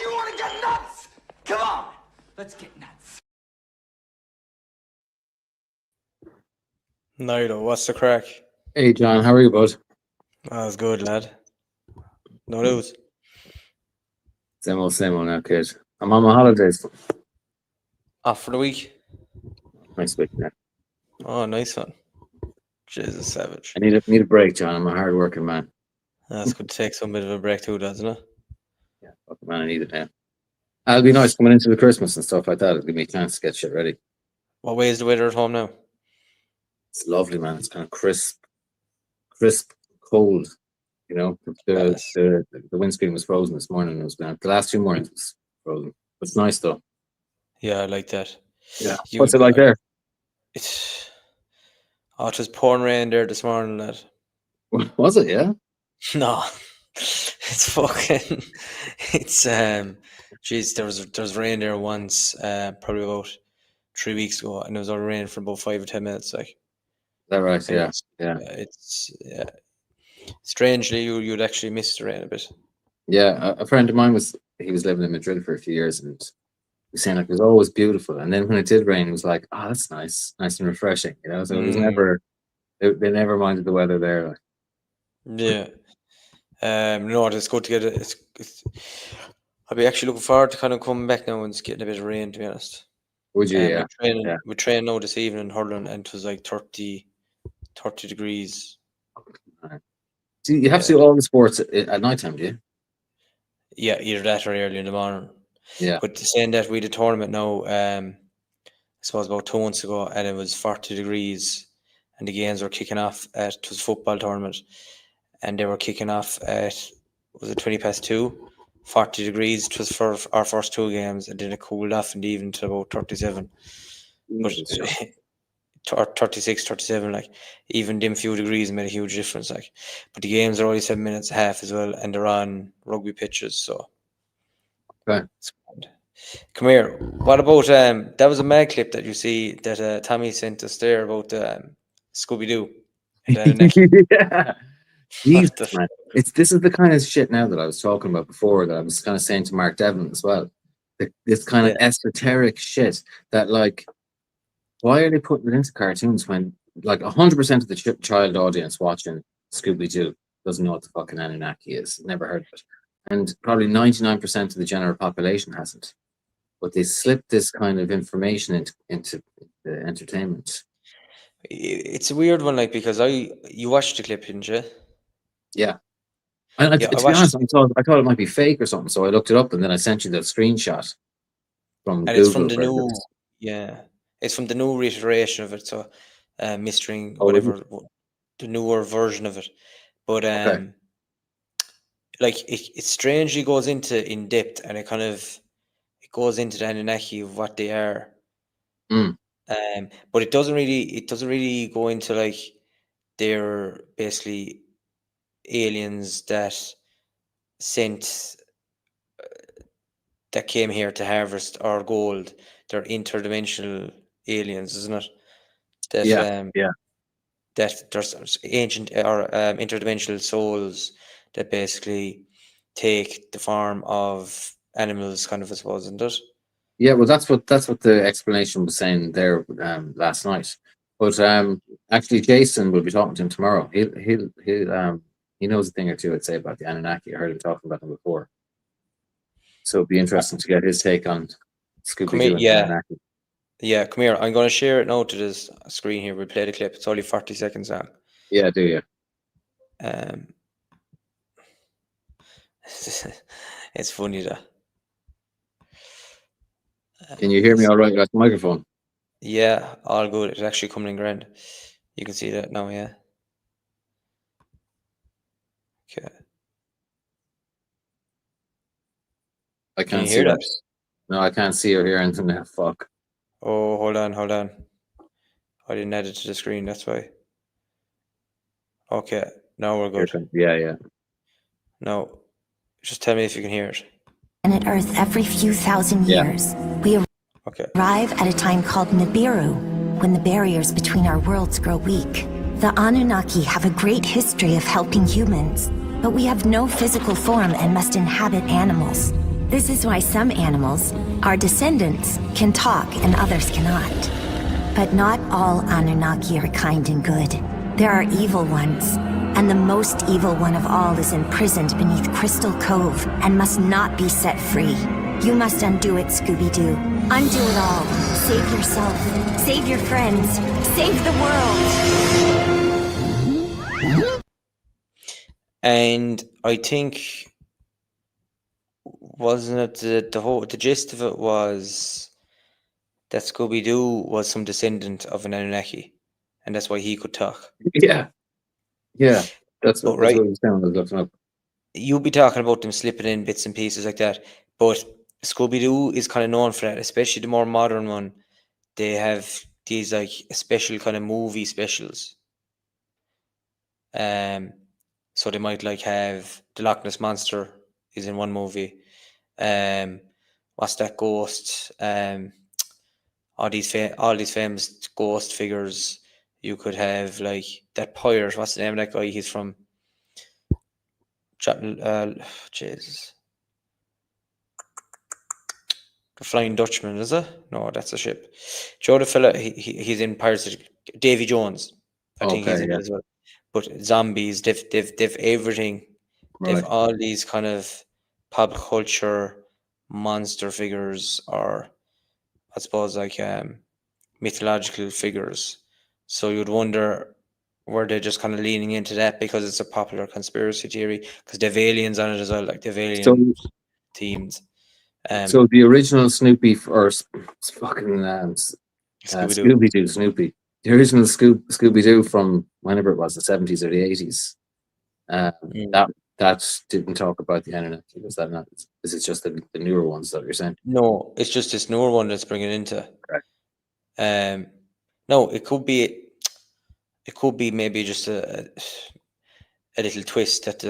You want to get nuts? Come on, let's get nuts. Nido, what's the crack? Hey John, how are you, bud? That was good, lad. No news. Same old now, kid. I'm on my holidays. Off for the week. Nice week, man. Oh, nice one. Jesus, savage. I need a break, John. I'm a hard working man. That's good to take some bit of a break too, doesn't it? Yeah, fucking man, I need it now. It'll be nice coming into the Christmas and stuff like that. It'll give me a chance to get shit ready. What way is the weather at home now? It's lovely, man. It's kind of crisp, cold. You know, the windscreen was frozen this morning. It was the last 2 mornings was frozen. It's nice though. Yeah, I like that. Yeah. What's it like there? It was pouring rain there this morning, lad. Was it? Yeah. No, it's fucking. It's Jeez, there was rain there once, probably about 3 weeks ago, and it was only raining for about 5 or 10 minutes. Like, Is that right? Yeah. It's strangely you'd actually miss the rain a bit. Yeah, a friend of mine was living in Madrid for a few years, and he was saying like it was always beautiful, and then when it did rain, it was like, oh, that's nice and refreshing, you know. So it was never, they never minded the weather there. Like. Yeah, no, it's good to get it. I'll be actually looking forward to kind of coming back now and just getting a bit of rain, to be honest. Would you? Yeah. We trained now this evening in hurling, and it was like 30 degrees. So you have to do all the sports at night time, do you? Yeah, either that or early in the morning. Yeah. But saying that, we did a tournament now, I suppose about 2 months ago, and it was 40 degrees, and the games were kicking off it was a football tournament, and they were kicking off at, was it 2:20, 40 degrees. It was for our first 2 games, and then it cooled off in the evening to about 37. But or 36, 37, like, even them few degrees made a huge difference, like. But the games are only 7 minutes a half as well, and they're on rugby pitches, so. Okay. Come here. What about that was a mad clip that you see that Tommy sent us there about Scooby-Doo. Yeah. Jesus, man. This is the kind of shit now that I was talking about before, that I was kind of saying to Mark Devlin as well. This kind of esoteric shit that, like, why are they putting it into cartoons when, like, 100% of the child audience watching Scooby-Doo doesn't know what the fucking Anunnaki is, never heard of it, and probably 99% of the general population hasn't. But they slip this kind of information into the entertainment. It's a weird one, like, because you watched the clip, didn't you? Yeah. And to be honest, I thought it might be fake or something, so I looked it up, and then I sent you that screenshot from Google. It's from the new, it's from the new reiteration of it, so mistering whatever the newer version of it. But like, it strangely goes into in depth, and it goes into the Anunnaki of what they are. But it doesn't really go into, like, they're basically aliens that that came here to harvest our gold. They're interdimensional aliens, isn't it? That there's ancient or interdimensional souls that basically take the form of animals, kind of, I suppose, isn't it? Yeah, well, that's what the explanation was saying there last night. But actually, Jason will be talking to him tomorrow. He knows a thing or two, I'd say, about the Anunnaki. I heard him talking about them before. So it'd be interesting to get his take on Scooby-Doo and Anunnaki. Yeah, come here. I'm going to share it now to this screen here. We'll play the clip. It's only 40 seconds long. Yeah, do you? It's funny, though. Can you hear me all right? You got the microphone? Yeah, all good. It's actually coming in grand. You can see that now, yeah. Okay. I can't hear that. No, I can't see or hear anything now. Fuck. Oh, hold on. I didn't add it to the screen, that's why. Okay, now we're good. Yeah. No, just tell me if you can hear it. Planet Earth every few thousand years. We arrive at a time called Nibiru, when the barriers between our worlds grow weak. The Anunnaki have a great history of helping humans, but we have no physical form and must inhabit animals. This is why some animals, our descendants, can talk and others cannot. But not all Anunnaki are kind and good. There are evil ones, and the most evil one of all is imprisoned beneath Crystal Cove and must not be set free. You must undo it, Scooby-Doo. Undo it all. Save yourself. Save your friends. Save the world. And I think, wasn't it the gist of it was that Scooby-Doo was some descendant of an Anunnaki, and that's why he could talk. Yeah. That's But, what it sounded like looking up. You'll be talking about them slipping in bits and pieces like that, but Scooby-Doo is kind of known for that, especially the more modern one. They have these like special kind of movie specials. So they might like have the Loch Ness Monster is in one movie. What's that ghost? All these famous ghost figures. You could have like that pirate. What's the name of that guy? He's from Jesus. The Flying Dutchman, is it? No, that's a ship. Joe the fella, he's in Pirates of Davy Jones. I think he's in it as well. But zombies, they've everything. Right. They've all these kind of pop culture monster figures, or I suppose like mythological figures. So you'd wonder, were they just kind of leaning into that because it's a popular conspiracy theory? Because they've aliens on it as well, like they've alien themes. So the original Snoopy fucking Scooby-Doo, Snoopy. The original Scooby-Doo from whenever it was, the 70s or the 80s. That didn't talk about the Anunnaki. Was that not? Is it just the newer ones that you're saying? No, it's just this newer one that's bringing into. Correct. No, it could be maybe just a little twist that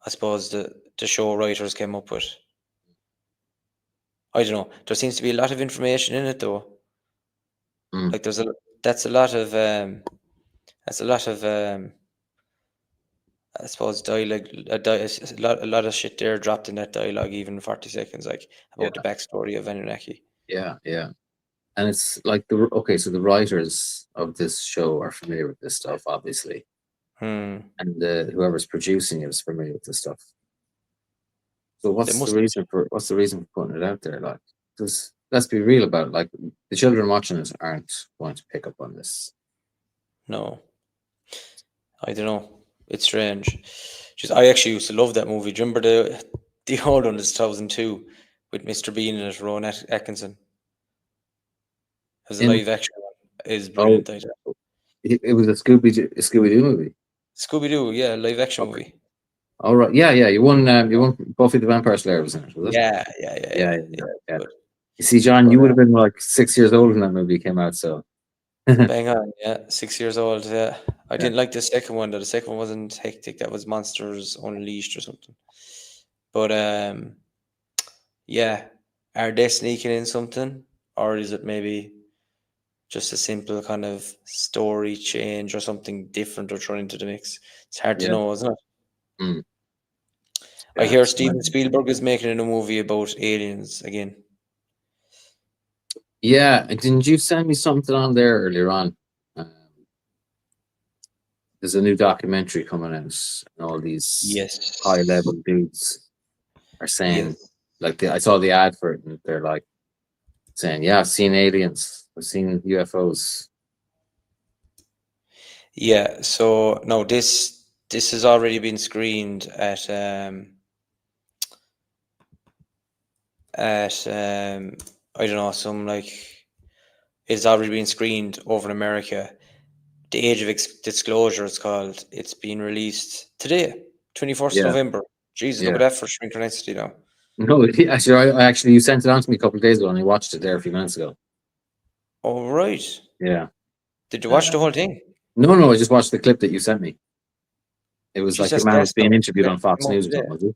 I suppose the show writers came up with. I don't know. There seems to be a lot of information in it, though. Like that's a lot of I suppose dialogue, a lot of shit there dropped in that dialogue, even 40 seconds, like about the backstory of Anunnaki. Yeah. And it's like so the writers of this show are familiar with this stuff, obviously, and whoever's producing it is familiar with this stuff. So what's the reason for putting it out there? Like, because let's be real about it. Like, the children watching it aren't going to pick up on this. No, I don't know. It's strange. I actually used to love that movie. Do you remember the old one, 2002, with Mr. Bean in it, Rowan Atkinson? It was a live action one. It's brilliant. It was a Scooby-Doo movie. Scooby-Doo, yeah, live action movie. All right, yeah. You won Buffy the Vampire Slayer, wasn't it? Was it? Yeah. You see, John, you would have been like 6 years old when that movie came out, so. Bang on, yeah. 6 years old, yeah. I didn't like the second one, though. The second one wasn't hectic. That was Monsters Unleashed or something. But, yeah. Are they sneaking in something? Or is it maybe just a simple kind of story change or something different or thrown into the mix? It's hard to know, isn't it? I hear Steven Spielberg is making a new movie about aliens again. Yeah, didn't you send me something on there earlier on? There's a new documentary coming out, and all these high-level dudes are saying, like, I saw the ad for it, and they're like saying, "Yeah, I've seen aliens, I've seen UFOs." Yeah, so no, this has already been screened at I don't know, some like it's already been screened over in America. The Age of Disclosure, it's called. It's been released today, 21st of November. Jesus, look at that for synchronicity now. No, actually, you sent it on to me a couple of days ago, and I watched it there a few minutes ago. Oh, right. Yeah. Did you watch the whole thing? No, I just watched the clip that you sent me. It was like the man was being interviewed on Fox News or something, was it?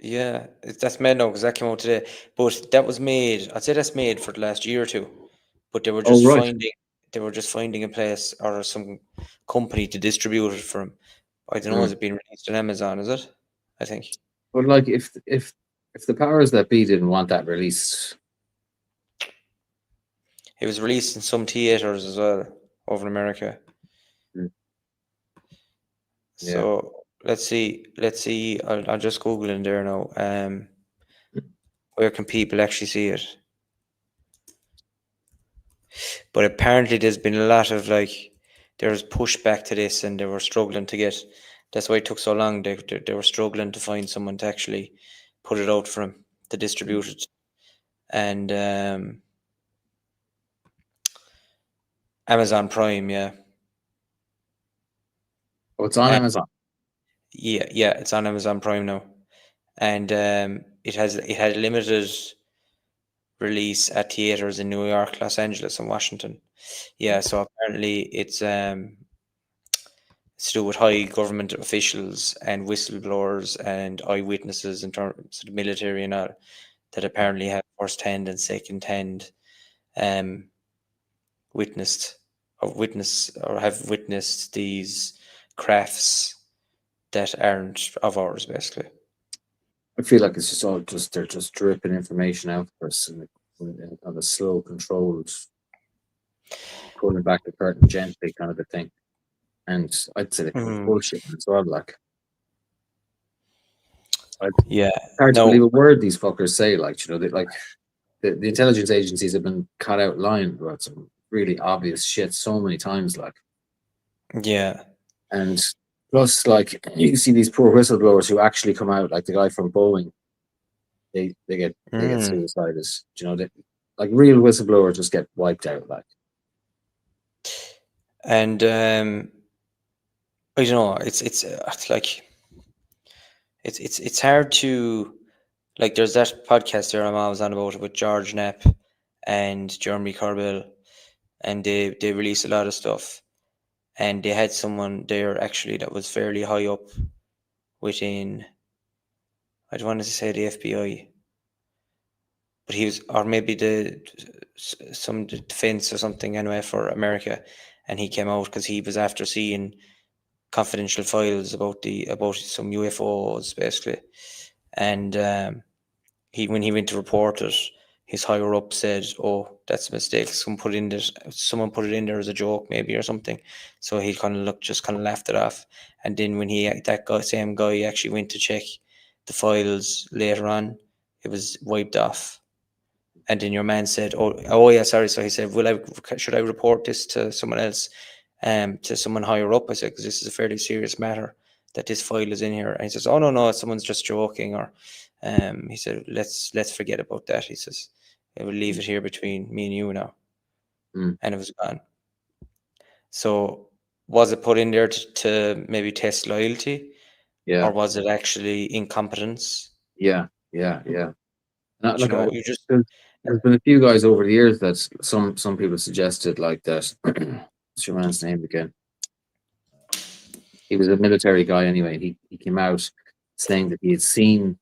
Yeah, that's made now because that came out today. But that was made. I'd say that's made for the last year or two. But they were just finding a place or some company to distribute it from. I don't know. Is it being released on Amazon? Is it? I think. But like, if the powers that be didn't want that released, It was released in some theaters as well over in America. Mm. Yeah. So let's see. I'll just Google in there now. Where can people actually see it? But apparently there's been a lot of there's pushback to this, and they were struggling to get. That's why it took so long. They were struggling to find someone to actually put it out for them to distribute it, and Amazon Prime, yeah. oh, it's on And Amazon. yeah, it's on Amazon Prime now, and it had a limited release at theaters in New York, Los Angeles, and Washington. Yeah, so apparently it's to do with high government officials and whistleblowers and eyewitnesses in terms of the military and all that apparently have first-hand and second-hand witnessed or have witnessed these crafts that aren't of ours, basically. I feel like it's just all they're just dripping information out for us on a slow, controlled, pulling back the curtain gently kind of a thing. And I'd say they're bullshit as well. Like, Yeah, it's hard to believe a word these fuckers say. Like, you know, the intelligence agencies have been caught out lying about some really obvious shit so many times. Like, yeah, and plus, like, you see these poor whistleblowers who actually come out, like the guy from Boeing. They get suicided. You know, like real whistleblowers just get wiped out. Like, and I don't know. It's like it's hard to like. There's that podcast there I'm always on about it with George Knapp and Jeremy Corbell, and they release a lot of stuff, and they had someone there actually that was fairly high up within. I don't want to say the FBI, but he was, or maybe some defense or something anyway for America, and he came out because he was after seeing confidential files about some UFOs basically, and when he went to report it, his higher up said, "Oh, that's a mistake. Someone put it in there as a joke, maybe or something." So he kind of laughed it off. And then when same guy actually went to check the files later on, it was wiped off. And then your man said, "Oh yeah, sorry." So he said, should I report this to someone else, to someone higher up?" I said, "Because this is a fairly serious matter that this file is in here." And he says, "Oh no, someone's just joking." Or he said, "Let's forget about that." He says, "I will leave it here between me and you now," and it was gone. So was it put in there to maybe test loyalty, yeah, or was it actually incompetence? yeah. Not You like know, you just there's been a few guys over the years that some people suggested like that. What's your man's name again? He was a military guy anyway. He came out saying that he had seen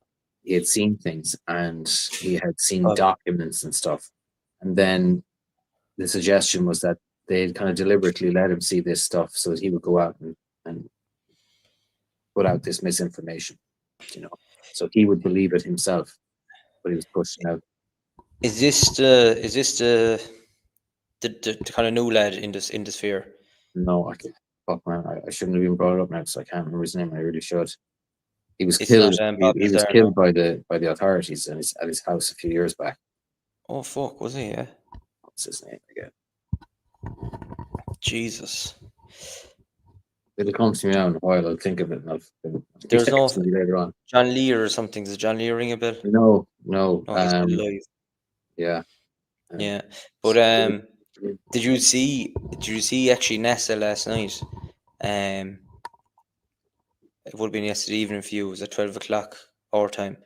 things and he had seen documents and stuff. And then the suggestion was that they kind of deliberately let him see this stuff so that he would go out and put out this misinformation, you know, so he would believe it himself, but he was pushing out. Is this the kind of new lad in this sphere? No, I can fuck man. I shouldn't have even brought it up now, so I can't remember his name. I really should. He was It's killed. not He Bob was Lazar, killed no. by the authorities at his house a few years back. Oh fuck, was he? Yeah. What's his name again? Jesus. It'll come to me now in a while. I'll think of it. And I'll There's no later on. John Lear or something. Does John Lear ring a bell? No. No, he's still alive. Yeah. Yeah, but did you see actually NASA last night? It would have been yesterday evening for you. It was at 12 o'clock our time.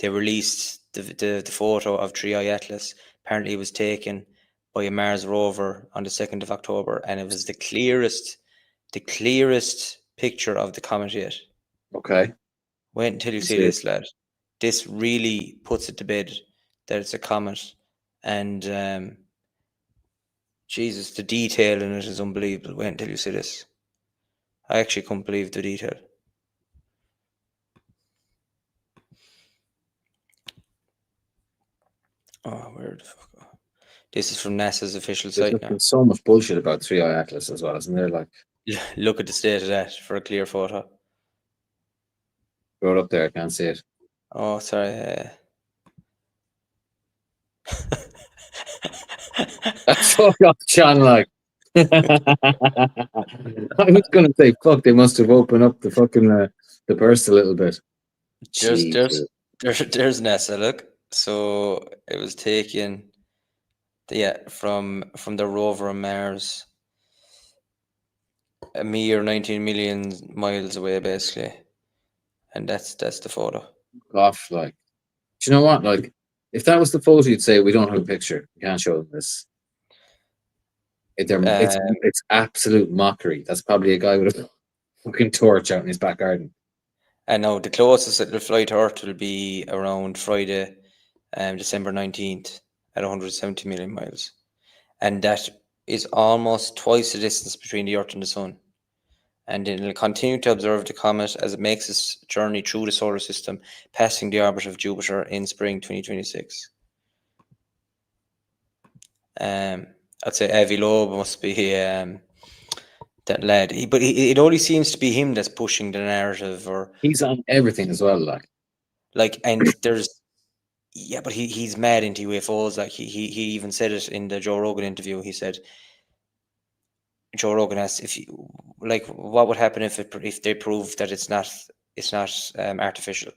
They released the photo of Tri Atlas. Apparently, it was taken by a Mars rover on the 2nd of October, and it was the clearest picture of the comet yet. Okay. Wait until you see this, lad. This really puts it to bed that it's a comet, and Jesus, the detail in it is unbelievable. Wait until you see this. I actually couldn't believe the detail. Oh, where the fuck? This is from NASA's official There's site just now. been so much bullshit about Three Eye Atlas as well, isn't there? Like, Look at the state of that for a clear photo. throw it up there, I can't see it. Oh, sorry. Fuck off, John, like. I was gonna say, fuck, they must have opened up the fucking the burst a little bit. There's Jesus. there's NASA. Look, so it was taken, from the rover on Mars, a mere 19 million miles away, basically, and that's the photo. Off, like. Do you know what? Like, if that was the photo, you'd say we don't have a picture. We can't show them this. It's absolute mockery. That's probably a guy with a fucking torch out in his back garden. And now the closest it will fly to Earth will be around Friday, December 19th, at 170 million miles, and that is almost twice the distance between the Earth and the Sun. And it will continue to observe the comet as it makes its journey through the solar system, passing the orbit of Jupiter in spring 2026. I'd say Avi Loeb must be that lad. But it only seems to be him that's pushing the narrative, or He's on everything as well, and there's but he's mad into UFOs. Like he even said it in the Joe Rogan interview. He said, Joe Rogan asked what would happen if they prove that it's not artificial,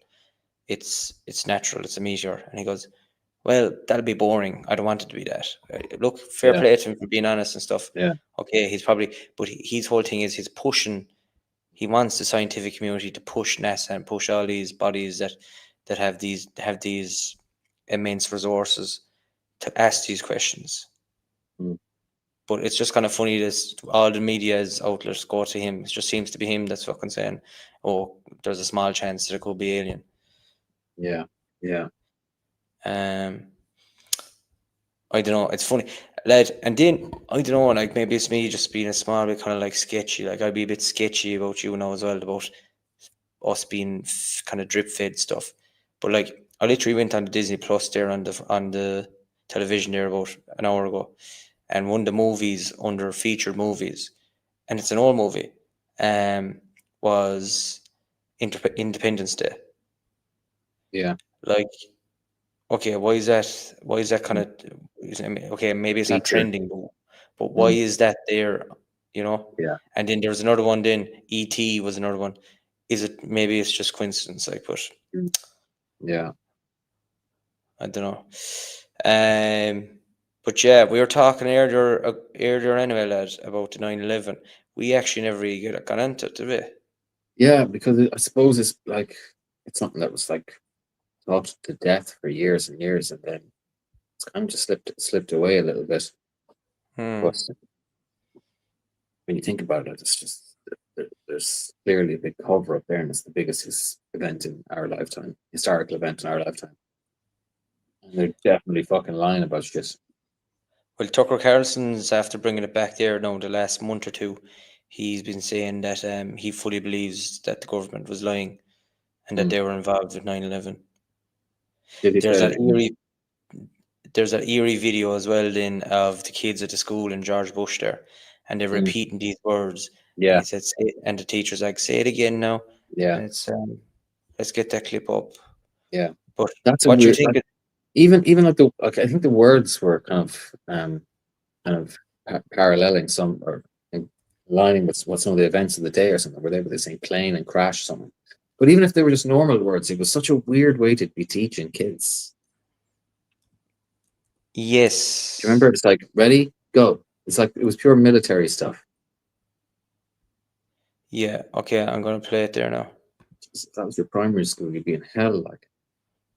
it's natural, it's a meteor, and he goes, well, that'll be boring. I don't want it to be that. Look, fair Yeah. play to him for being honest and stuff. Yeah. Okay, he's probably, but his whole thing is he's pushing. He wants the scientific community to push NASA and push all these bodies that have these immense resources to ask these questions. Mm. But it's just kind of funny that all the media's outlets go to him. It just seems to be him that's fucking saying, "Oh, there's a small chance that it could be alien." Yeah. Yeah. I don't know. It's funny, lad. And then I don't know. Like maybe it's me just being a small bit kind of like sketchy. Like I'd be a bit sketchy about you now as well, about us being kind of drip fed stuff. But like I literally went on the Disney Plus there on the television there about an hour ago, and one of the movies under featured movies, and it's an old movie, was Independence Day. Yeah. Like, okay, why is that? Why is that kind of okay? Maybe it's not Feature. trending, but why is that there? You know? Yeah. And then there's another one. Then E.T. was another one. Is it maybe it's just coincidence? Like, but Yeah. I don't know. But yeah, we were talking earlier anyway, lad, about the 9/11. We actually never really got into it, did we? Yeah, because I suppose it's like it's something that was like talked to death for years and years, and then it's kind of just slipped away a little bit. But when you think about it, it's just there's clearly a big cover up there, and it's the biggest event in our lifetime, historical event in our lifetime. And they're definitely fucking lying about shit. Well, Tucker Carlson's after bringing it back there now the last month or two. He's been saying that he fully believes that the government was lying and that they were involved with 9/11. Did he There's say that that? eerie video as well then of the kids at the school in George Bush there, and they're repeating these words. And Yeah. he said, and the teacher's like, say it again now. Yeah. And it's let's get that clip up. Yeah. But That's a what do you weird. think? Even like I think the words were kind of paralleling some or aligning with what some of the events of the day or something. Were they saying plane and crash or something? But even if they were just normal words, it was such a weird way to be teaching kids. Yes. Do you remember? It's like ready, go. It's like it was pure military stuff. Yeah. Okay, I'm gonna play it there now. If that was your primary school, you'd be in hell. Like,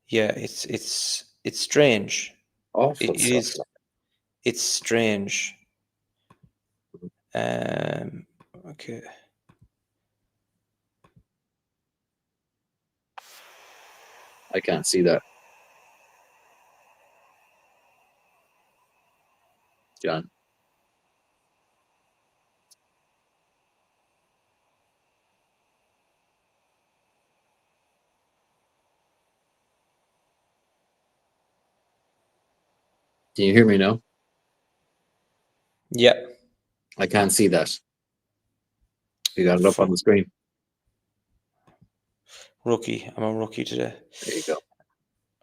Yeah, it's strange. awful It stuff. is. It's strange. Okay. I can't see that, John. Can you hear me now? Yeah. I can't see that. You got it up on Fuck. the screen. Rookie. I'm a rookie today. There you go.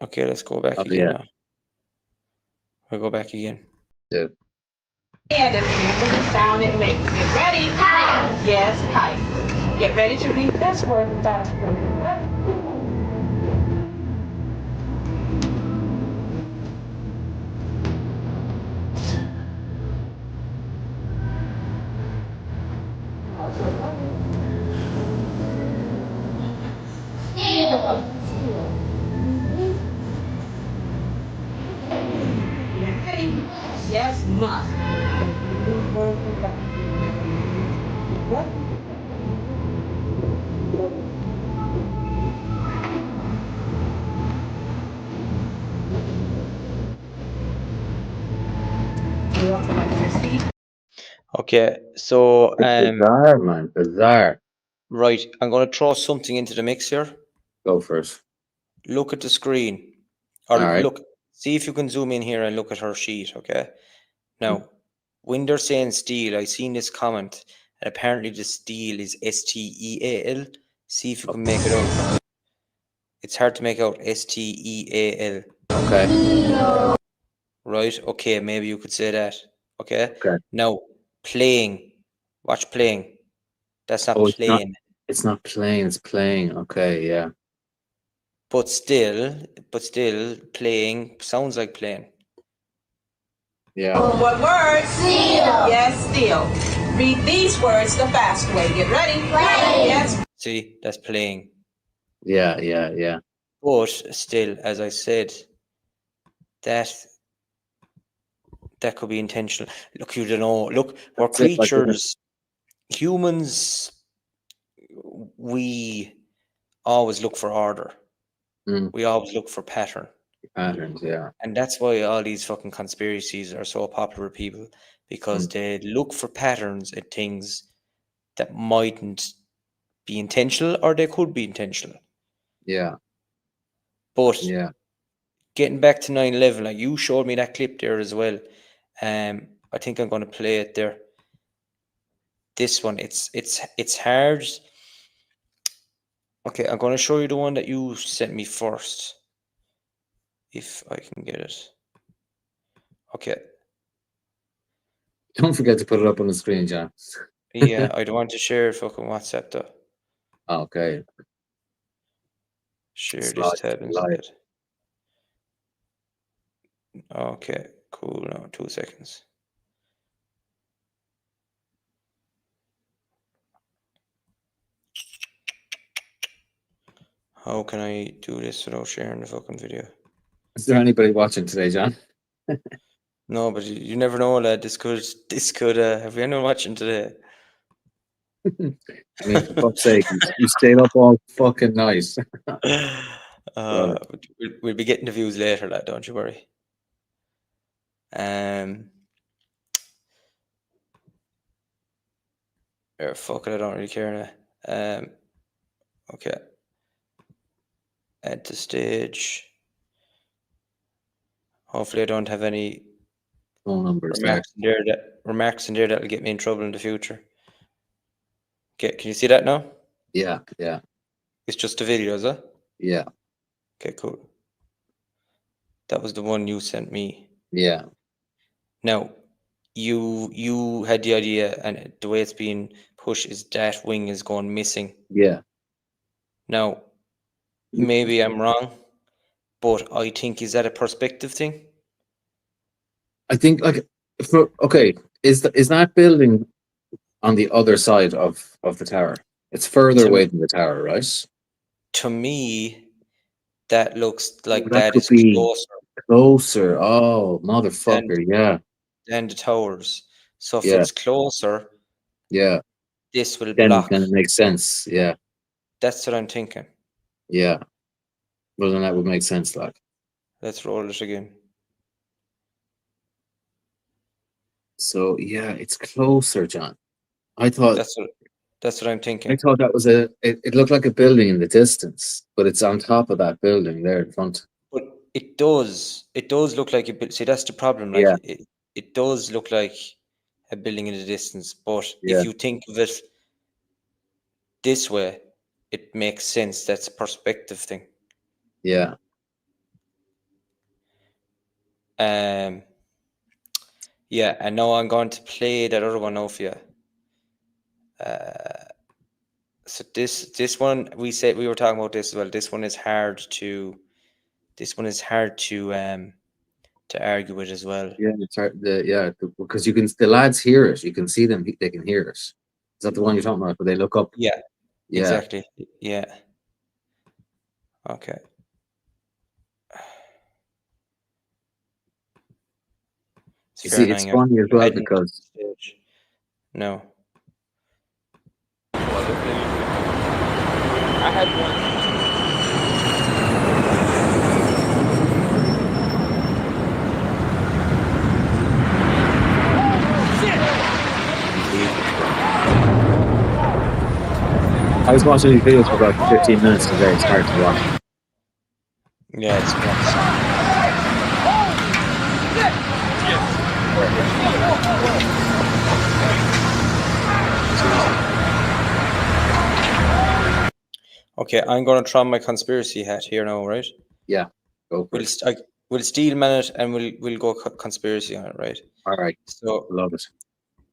Okay, let's go back Oh, again yeah. now. We'll go back again. Yeah. And if you look at sound it makes. Get ready. Kite. Yes, kite. Get ready to read this word without. Yes, must. Okay, so Bizarre, man. Bizarre. right, I'm going to throw something into the mix here. Go first. Look at the screen, or All right. look, see if you can zoom in here and look at her sheet. Okay, now when they're saying steel, I seen this comment, and apparently the steel is STEAL. See if you can make it out. It's hard to make out STEAL. Okay. Right? Okay, maybe you could say that. Okay. Okay. Now playing. Watch playing. That's not Oh, it's not. playing. It's not playing. It's playing. Okay. Yeah. But still, playing sounds like playing. Yeah. What word? Steel. Yes, steel. Read these words the fast way. Get ready. Play. Yes. See, that's playing. Yeah. Yeah. Yeah. But still, as I said, that could be intentional. Look, you don't know. Look, we're That's it, like, creatures. Humans, we always look for order. We always look for pattern. Patterns. Yeah. And that's why all these fucking conspiracies are so popular with people, because they look for patterns at things that mightn't be intentional, or they could be intentional. Yeah. But Yeah. getting back to 9/11, like you showed me that clip there as well. I think I'm going to play it there. This one, it's hard. Okay, I'm going to show you the one that you sent me first, if I can get it. Okay. Don't forget to put it up on the screen, John. Yeah, I don't want to share fucking WhatsApp though. Okay. Share Slide, this tab instead. Okay, cool. Now 2 seconds. How can I do this without sharing the fucking video? Is there anybody watching today, John? No, but you never know, lad. This could have we anyone watching today? I mean, for fuck's sake, you stayed up all fucking night. We'll be getting the views later, lad. Don't you worry. Fuck it, I don't really care now. Okay. Add to stage. Hopefully I don't have any Phone numbers remarks in there that'll get me in trouble in the future. Okay, can you see that now? Yeah, yeah. It's just a video, is it? Yeah. Okay, cool. That was the one you sent me. Yeah. Now, you had the idea, and the way it's being pushed is that wing is going missing. Yeah. Now, maybe I'm wrong, but I think, is that a perspective thing? I think, like, okay, is that building on the other side of the tower? It's further away than the tower, right? To me, that looks like that is could be closer. Closer. Oh, motherfucker. Yeah. Than the towers. So if Yeah. it's closer, Yeah. this will Then block. it makes sense. Yeah. That's what I'm thinking. Yeah. Well, then that would make sense, like. Let's roll it again. So yeah, it's closer, John. I thought that's what I'm thinking. I thought that was it looked like a building in the distance, but it's on top of that building there in front. It does look like a bit. See, that's the problem. Like Yeah. it does look like a building in the distance, but Yeah. if you think of it this way, it makes sense. That's a perspective thing. Yeah. Yeah, and now I'm going to play that other one now for you. So this one, we were talking about this as well. This one is hard to argue with as well. Yeah, it's hard. Because the lads hear it. You can see them. They can hear it. Is that the one you're talking about? Where they look up? Yeah, Yeah. exactly. Yeah. Okay. You see, it's funny as well because no. I had one. I was watching these videos for about 15 minutes today. It's hard to watch. Yeah, it's nuts. Okay, I'm going to try my conspiracy hat here now, right? Yeah, go for it. We'll steel man it and we'll go conspiracy on it, right? All right. So Love it.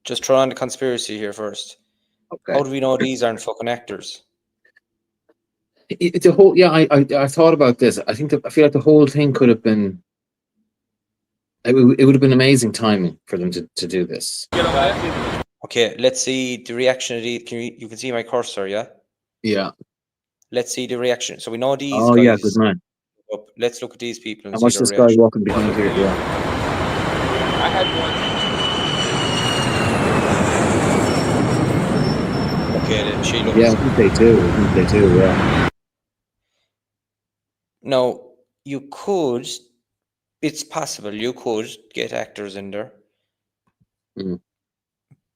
just try on the conspiracy here first. Okay. How do we know these aren't fucking actors? It's a whole. Yeah, I thought about this. I feel like the whole thing could have been. It would have been amazing timing for them to do this. Okay, let's see the reaction of these. You can see my cursor, yeah? Yeah. Let's see the reaction. So we know these Oh guys. yeah, good man. Let's look at these people and I see watch their this guy reaction. walking behind here. Yeah. I had one. Okay, she looks. Yeah, I think they do. Yeah. Now, it's possible you could get actors in there. Mm.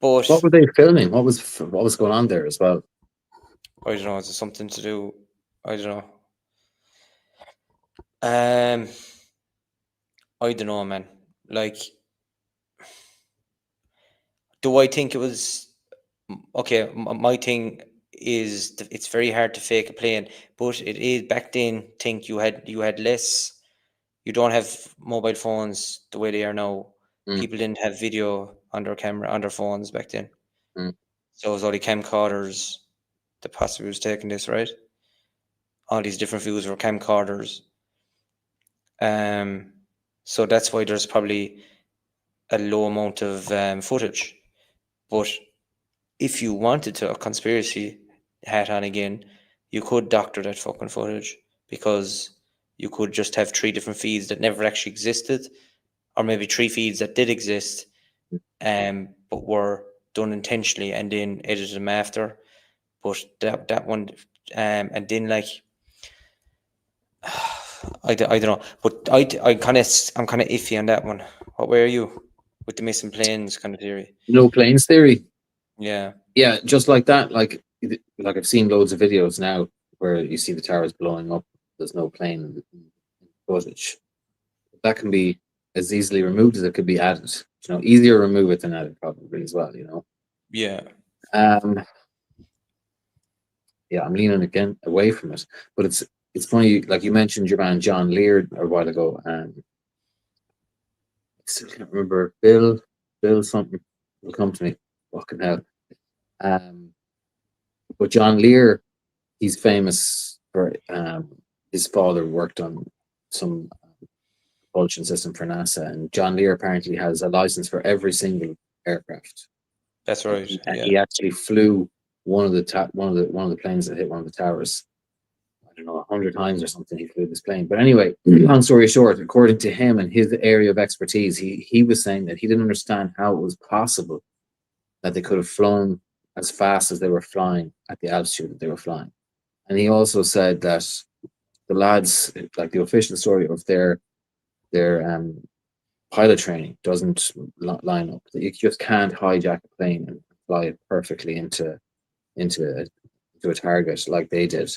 But What were they filming? What was going on there as well? I don't know. Is it something to do? I don't know. I don't know, man. Like, do I think it was okay? My thing is it's very hard to fake a plane, but it is back then. Think you had less. You don't have mobile phones the way they are now. Mm. People didn't have video on their phones back then. Mm. So it was only camcorders that possibly was taking this, right? All these different views were camcorders. So that's why there's probably a low amount of footage. But if you wanted to a conspiracy hat on again, you could doctor that fucking footage, because you could just have 3 different feeds that never actually existed, or maybe 3 feeds that did exist, but were done intentionally and then edited them after. But that one, and then like, I don't know, but I'm kind of iffy on that one. What were you with the missing planes kind of theory? No planes theory. Yeah. Yeah, just like that. Like I've seen loads of videos now where you see the towers blowing up. There's no plane footage. That can be as easily removed as it could be added. You know, easier to remove it than added probably as well. You know. Yeah. Yeah, I'm leaning again away from it, but it's funny. Like you mentioned your man John Lear a while ago, and I still can't remember Bill something. Will come to me. Fucking hell. But John Lear, he's famous for his father worked on some propulsion system for NASA, and John Lear apparently has a license for every single aircraft. That's right. And yeah. he actually flew one of the planes that hit one of the towers. I don't know, 100 times or something. He flew this plane. But anyway, long story short, according to him and his area of expertise, he was saying that he didn't understand how it was possible that they could have flown as fast as they were flying at the altitude that they were flying. And he also said that the lads, like the official story of their pilot training doesn't line up. That you just can't hijack a plane and fly it perfectly into a target like they did.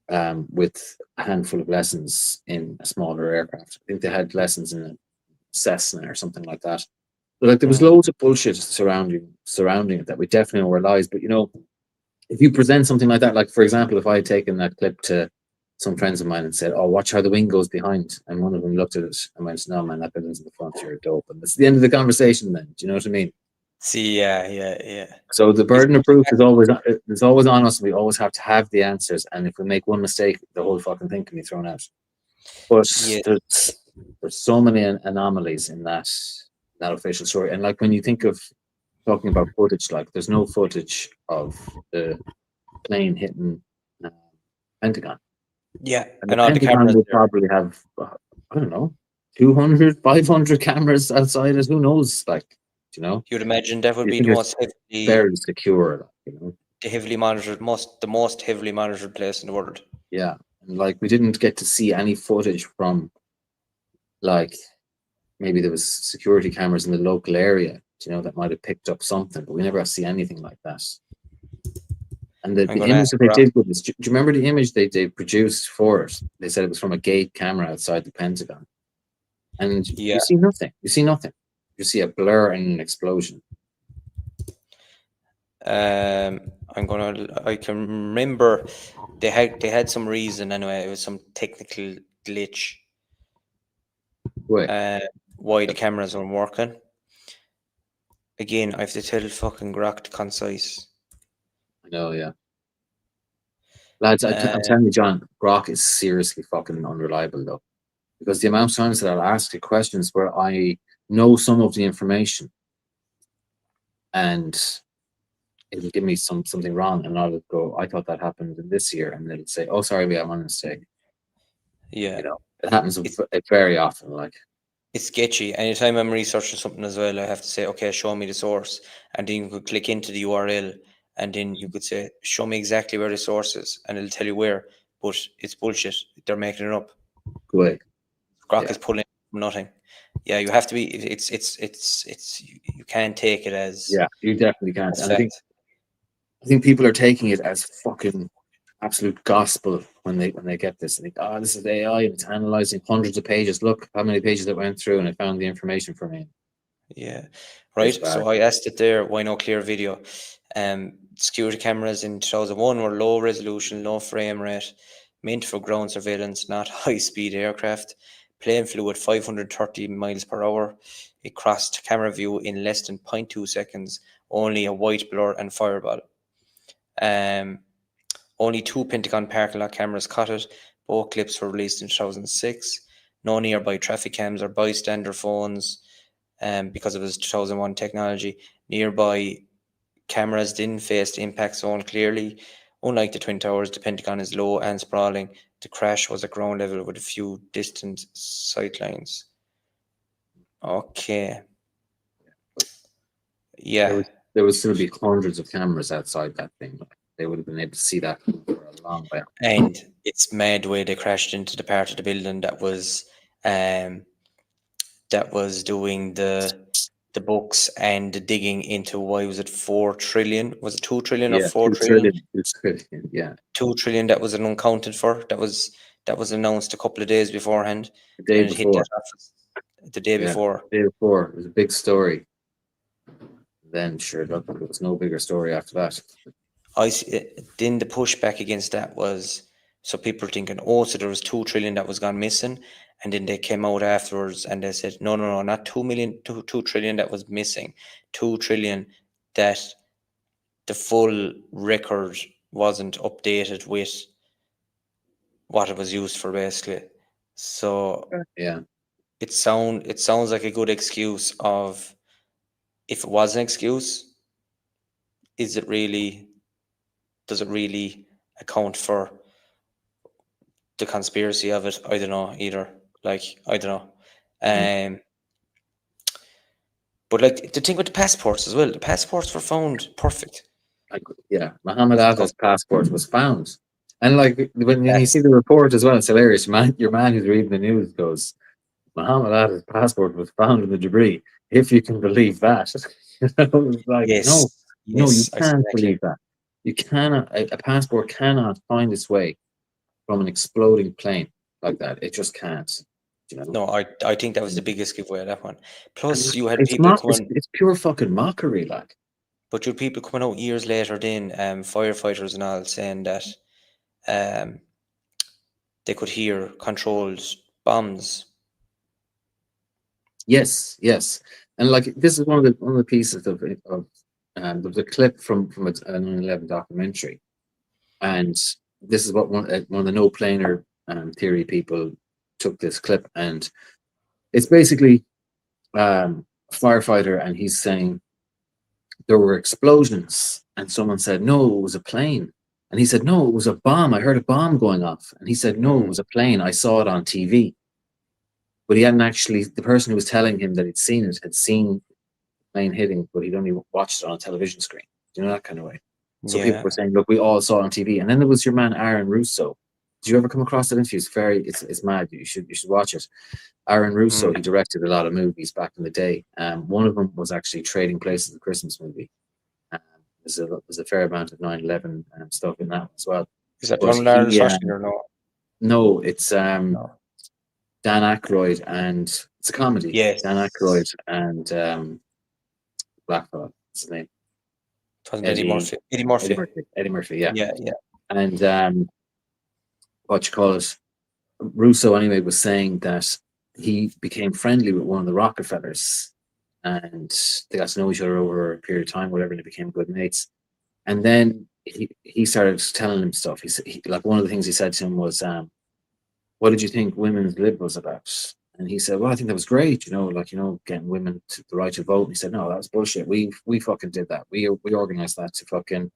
with a handful of lessons in a smaller aircraft. I think they had lessons in a Cessna or something like that. But like there was loads of bullshit surrounding it that we definitely know were lies. But you know, if you present something like that, like for example, if I had taken that clip to some friends of mine and said, "Oh, watch how the wing goes behind," and one of them looked at it and went, "No, man, that building's in the front. You're dope." And that's the end of the conversation. Then, do you know what I mean? See, yeah. So the burden of proof is always on us. And we always have to have the answers. And if we make one mistake, the whole fucking thing can be thrown out. But Yeah. there's so many anomalies in that official story. And like when you think of talking about footage, like there's no footage of the plane hitting Pentagon. Yeah, And the and all the Pentagon cameras would there. probably have, I don't know, 200, 500 cameras outside it. Who knows? Like, you know, You'd imagine that would you be think the it's most heavily, very secure, you know. the heavily monitored, the most heavily monitored place in the world. Yeah. And like we didn't get to see any footage from, like, maybe there was security cameras in the local area, you know, that might have picked up something, but we never see anything like that. And the I'm gonna image ask that they Brock. did with this, do you remember the image they produced for it? They said it was from a gate camera outside the Pentagon. And Yeah. you see nothing. You see nothing. You see a blur and an explosion. I can remember they had some reason anyway. It was some technical glitch Wait, why the cameras weren't working. Again, I have to tell fucking Grok to concise. I know, yeah. Lads, I'm telling you, John, Grok is seriously fucking unreliable though. Because the amount of times that I'll ask you questions where I know some of the information and it'll give me something wrong, and I'll go, I thought that happened in this year, and it'll say, oh, sorry, we have one mistake. Yeah, You know, it happens very often. Like, it's sketchy. Anytime I'm researching something as well, I have to say, okay, show me the source, and then you could click into the URL, and then you could say, show me exactly where the source is, and it'll tell you where. But it's bullshit. They're making it up. go away. Grok is pulling from nothing. Yeah, you have to be. It's you can't take it as. Yeah, you definitely can't. as And I fact. think people are taking it as fucking absolute gospel when they get this. They think, oh, this is AI and it's analyzing hundreds of pages. Look how many pages it went through, and it found the information for me. Yeah, right. bad. So I asked it there, why no clear video? Security cameras in 2001 were low resolution, low frame rate, meant for ground surveillance, not high speed aircraft. Plane flew at 530 miles per hour. It crossed camera view in less than 0.2 seconds. Only a white blur and fireball. Only 2 Pentagon parking lot cameras caught it. Both clips were released in 2006. No nearby traffic cams or bystander phones. Because of his 2001 technology, nearby cameras didn't face the impact zone clearly. Unlike the Twin Towers, the Pentagon is low and sprawling. The crash was at ground level with a few distant sightlines. Okay. Yeah. There would still be hundreds of cameras outside that thing. They would have been able to see that for a long way. And it's mad the way they crashed into the part of the building that was doing the books and the digging into, why was it 4 trillion? Was it 2 trillion or 4 trillion? 2 trillion, yeah. 2 trillion that was unaccounted for. That was announced a couple of days beforehand. The day and it before. hit that office the day before. The day before. It was a big story. Then sure, look, there was no bigger story after that. Then the pushback against that was, so people were thinking, oh, so there was 2 trillion that was gone missing. And then they came out afterwards and they said, no, not 2 trillion that was missing. 2 trillion that the full record wasn't updated with what it was used for, basically. So yeah, it sounds like a good excuse of, if it was an excuse, does it really account for the conspiracy of it? I don't know either. Like, I don't know. But like the thing with the passports as well, the passports were found perfect. Yeah, Muhammad Atta's passport was found. And like when you see the report as well, it's hilarious. Your man who's reading the news goes, Muhammad Atta's passport was found in the debris. If you can believe that. Like, no, you can't believe that. You cannot. A passport cannot find its way from an exploding plane like that. It just can't. You know? No, I think that was the biggest giveaway of that one. Plus, And you had it's people it's pure fucking mockery, like. but you had people coming out years later, then firefighters and all saying that they could hear controlled bombs. Yes, yes, and like this is one of the pieces of the clip from an 9/11 documentary, and this is what one of the no planar theory people took this clip, and it's basically a firefighter, and he's saying there were explosions, and someone said no, it was a plane, and he said no, it was a bomb. I heard a bomb going off, and he said no, it was a plane. I saw it on TV. But he hadn't actually, the person who was telling him that he'd seen it had seen the plane hitting, but he'd only watched it on a television screen. You know, that kind of way. So people were saying, look, we all saw it on TV. And then there was your man, Aaron Russo. Did you ever come across that interview? It's mad. You should watch it. Aaron Russo, he directed a lot of movies back in the day. One of them was actually Trading Places, the Christmas movie. There's a fair amount of 9/11 stuff in that as well. Is that one Aaron Schwarzenegger or no? No, it's Dan Aykroyd, and it's a comedy. Yes. Dan Aykroyd and black fella, what's his name? Eddie Murphy. Eddie Murphy, yeah. Yeah. And what you call it? Russo anyway was saying that he became friendly with one of the Rockefellers, and they got to know each other over a period of time, whatever, and they became good mates. And then he started telling him stuff. He said, like, one of the things he said to him was, what did you think women's lib was about? And he said, well, I think that was great, getting women to the right to vote. And he said, no, that was bullshit. We fucking did that. We organized that to fucking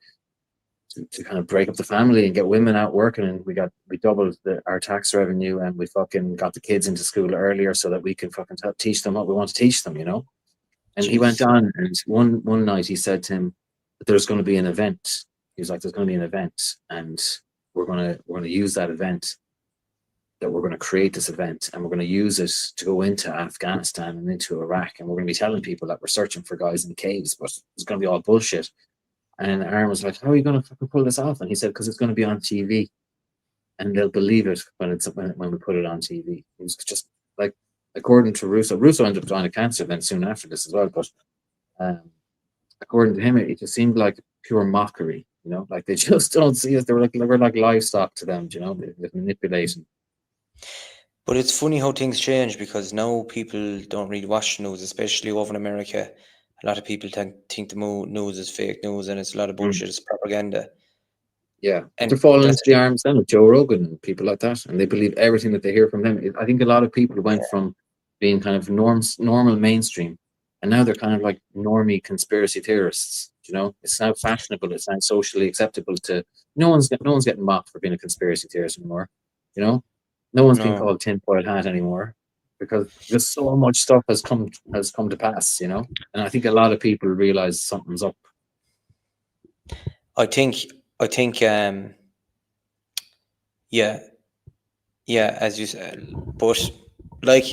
to kind of break up the family and get women out working, and we doubled our tax revenue, and we fucking got the kids into school earlier so that we can fucking teach them what we want to teach them, And Jeez. He went on, and one night he said to him that there's going to be an event. He was like, there's going to be an event, and we're going to use that event. That we're going to create this event, and we're going to use it to go into Afghanistan and into Iraq, and we're going to be telling people that we're searching for guys in caves, but it's going to be all bullshit. And Aaron was like, how are you going to fucking pull this off? And he said, because it's going to be on TV, and they'll believe it when we put it on TV. It was just like, according to Russo ended up dying of cancer then soon after this as well, but according to him, it just seemed like pure mockery, like they just don't see us. We're like livestock to them, they're manipulating. But it's funny how things change, because now people don't really watch the news, especially over in America. A lot of people think the news is fake news, and it's a lot of bullshit. It's propaganda. Yeah, and they're falling into the arms then of Joe Rogan and people like that, and they believe everything that they hear from them. I think a lot of people went from being kind of normal mainstream, and now they're kind of like normie conspiracy theorists. It's now fashionable. It's now socially acceptable to. No one's getting mocked for being a conspiracy theorist anymore. No one's being called tinfoil hat anymore, because just so much stuff has come to pass, And I think a lot of people realize something's up. I think, as you said, but like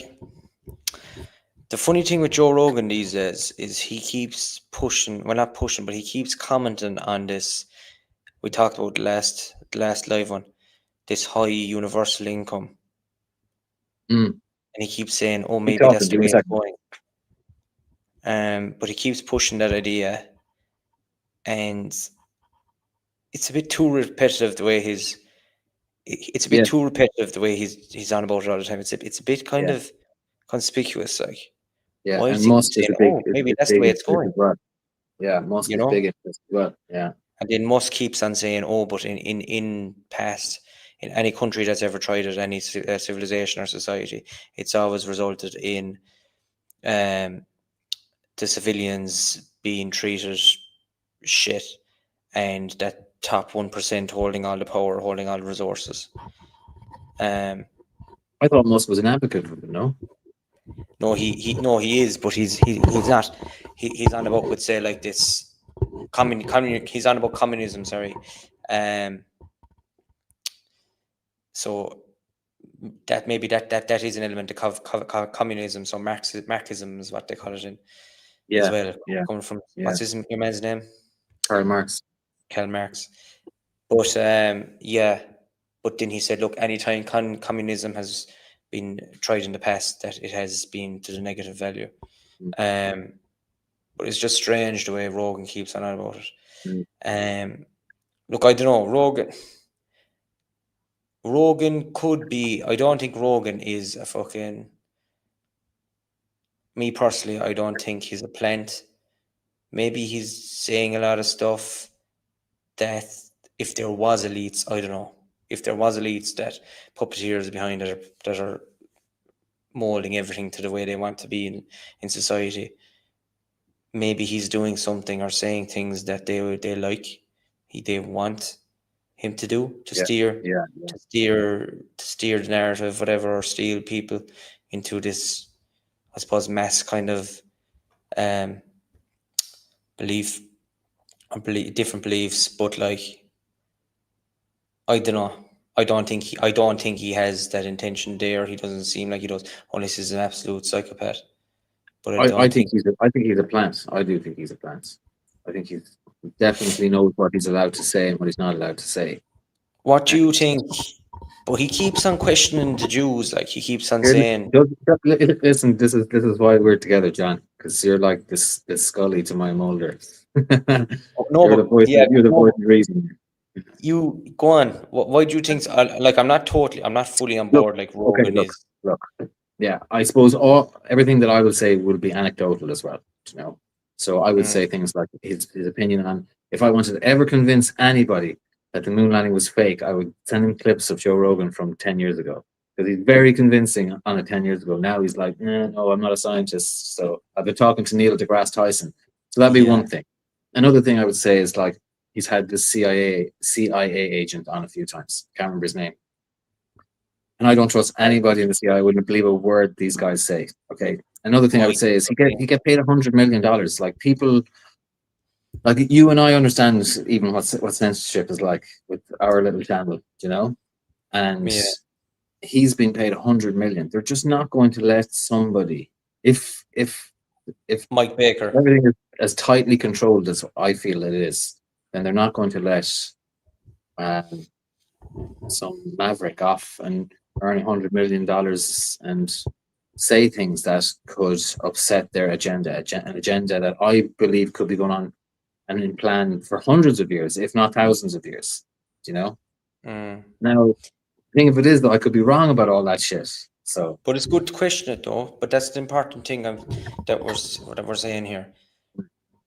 the funny thing with Joe Rogan these days is he keeps pushing. Well, not pushing, but he keeps commenting on this. We talked about the last live one. This high universal income. And he keeps saying, oh, maybe that's the way it's going. But he keeps pushing that idea, and it's a bit too repetitive the way he's on about it all the time. It's a bit kind of conspicuous, like. Yeah, why and is Musk is maybe that's the way it's going. Well. Yeah, Musk is big into this as well. Yeah. And then Musk keeps on saying, but in past, in any country that's ever tried it, any civilization or society, it's always resulted in the civilians being treated shit, and that top 1% holding all the power, holding all the resources. I thought Musk was an advocate of it, no? No, he is, but he's not. He's on about, would say, like this he's on about communism, sorry. So that maybe that is an element of communism. So Marxism is what they call it in as well. Yeah. Coming from what's your man's name? Karl Marx. But but But then he said, look, anytime communism has been tried in the past, that it has been to the negative value. But it's just strange the way Rogan keeps on about it. Look, I don't know, Rogan could be, I don't think Rogan is a fucking, me personally, I don't think he's a plant. Maybe he's saying a lot of stuff that if there was elites, I don't know, if there was elites that puppeteers behind it that are molding everything to the way they want to be in society, maybe he's doing something or saying things that they like, they want him to do, to steer the narrative, whatever, or steal people into this, I suppose, mass kind of belief or different beliefs. But like, I don't know. I don't think he has that intention there. He doesn't seem like he does, unless he's an absolute psychopath. But I think he's a plant. I do think he's a plant. I think he definitely knows what he's allowed to say and what he's not allowed to say. What do you think? But he keeps on questioning the Jews. Like, he keeps on saying, listen, this is why we're together, John, because you're like this Scully to my Mulder. You're the voice of reason. You go on. Why do you think? Like, I'm not fully on board. Like, Rogan is. Look, yeah, I suppose everything that I will say will be anecdotal as well. You know, so I would say things like his opinion on, if I wanted to ever convince anybody that the moon landing was fake, I would send him clips of Joe Rogan from 10 years ago, because he's very convincing on it 10 years ago. Now he's like, no, I'm not a scientist. So I've been talking to Neil deGrasse Tyson. So that'd be one thing. Another thing I would say is, like, he's had this CIA agent on a few times. Can't remember his name. And I don't trust anybody in the CIA. I wouldn't believe a word these guys say. Okay. Another thing I would say is he get paid $100 million. Like, people, like you and I understand even what censorship is like with our little channel, you know? And he's been paid $100 million. They're just not going to let somebody, if Mike Baker, everything is as tightly controlled as I feel it is, then they're not going to let some maverick off and earn $100 million and say things that could upset their agenda, an agenda that I believe could be going on and in plan for hundreds of years, if not thousands of years. You know. Now, the thing of it is, though, I could be wrong about all that shit. So, but it's good to question it, though. But that's the important thing that we're saying here.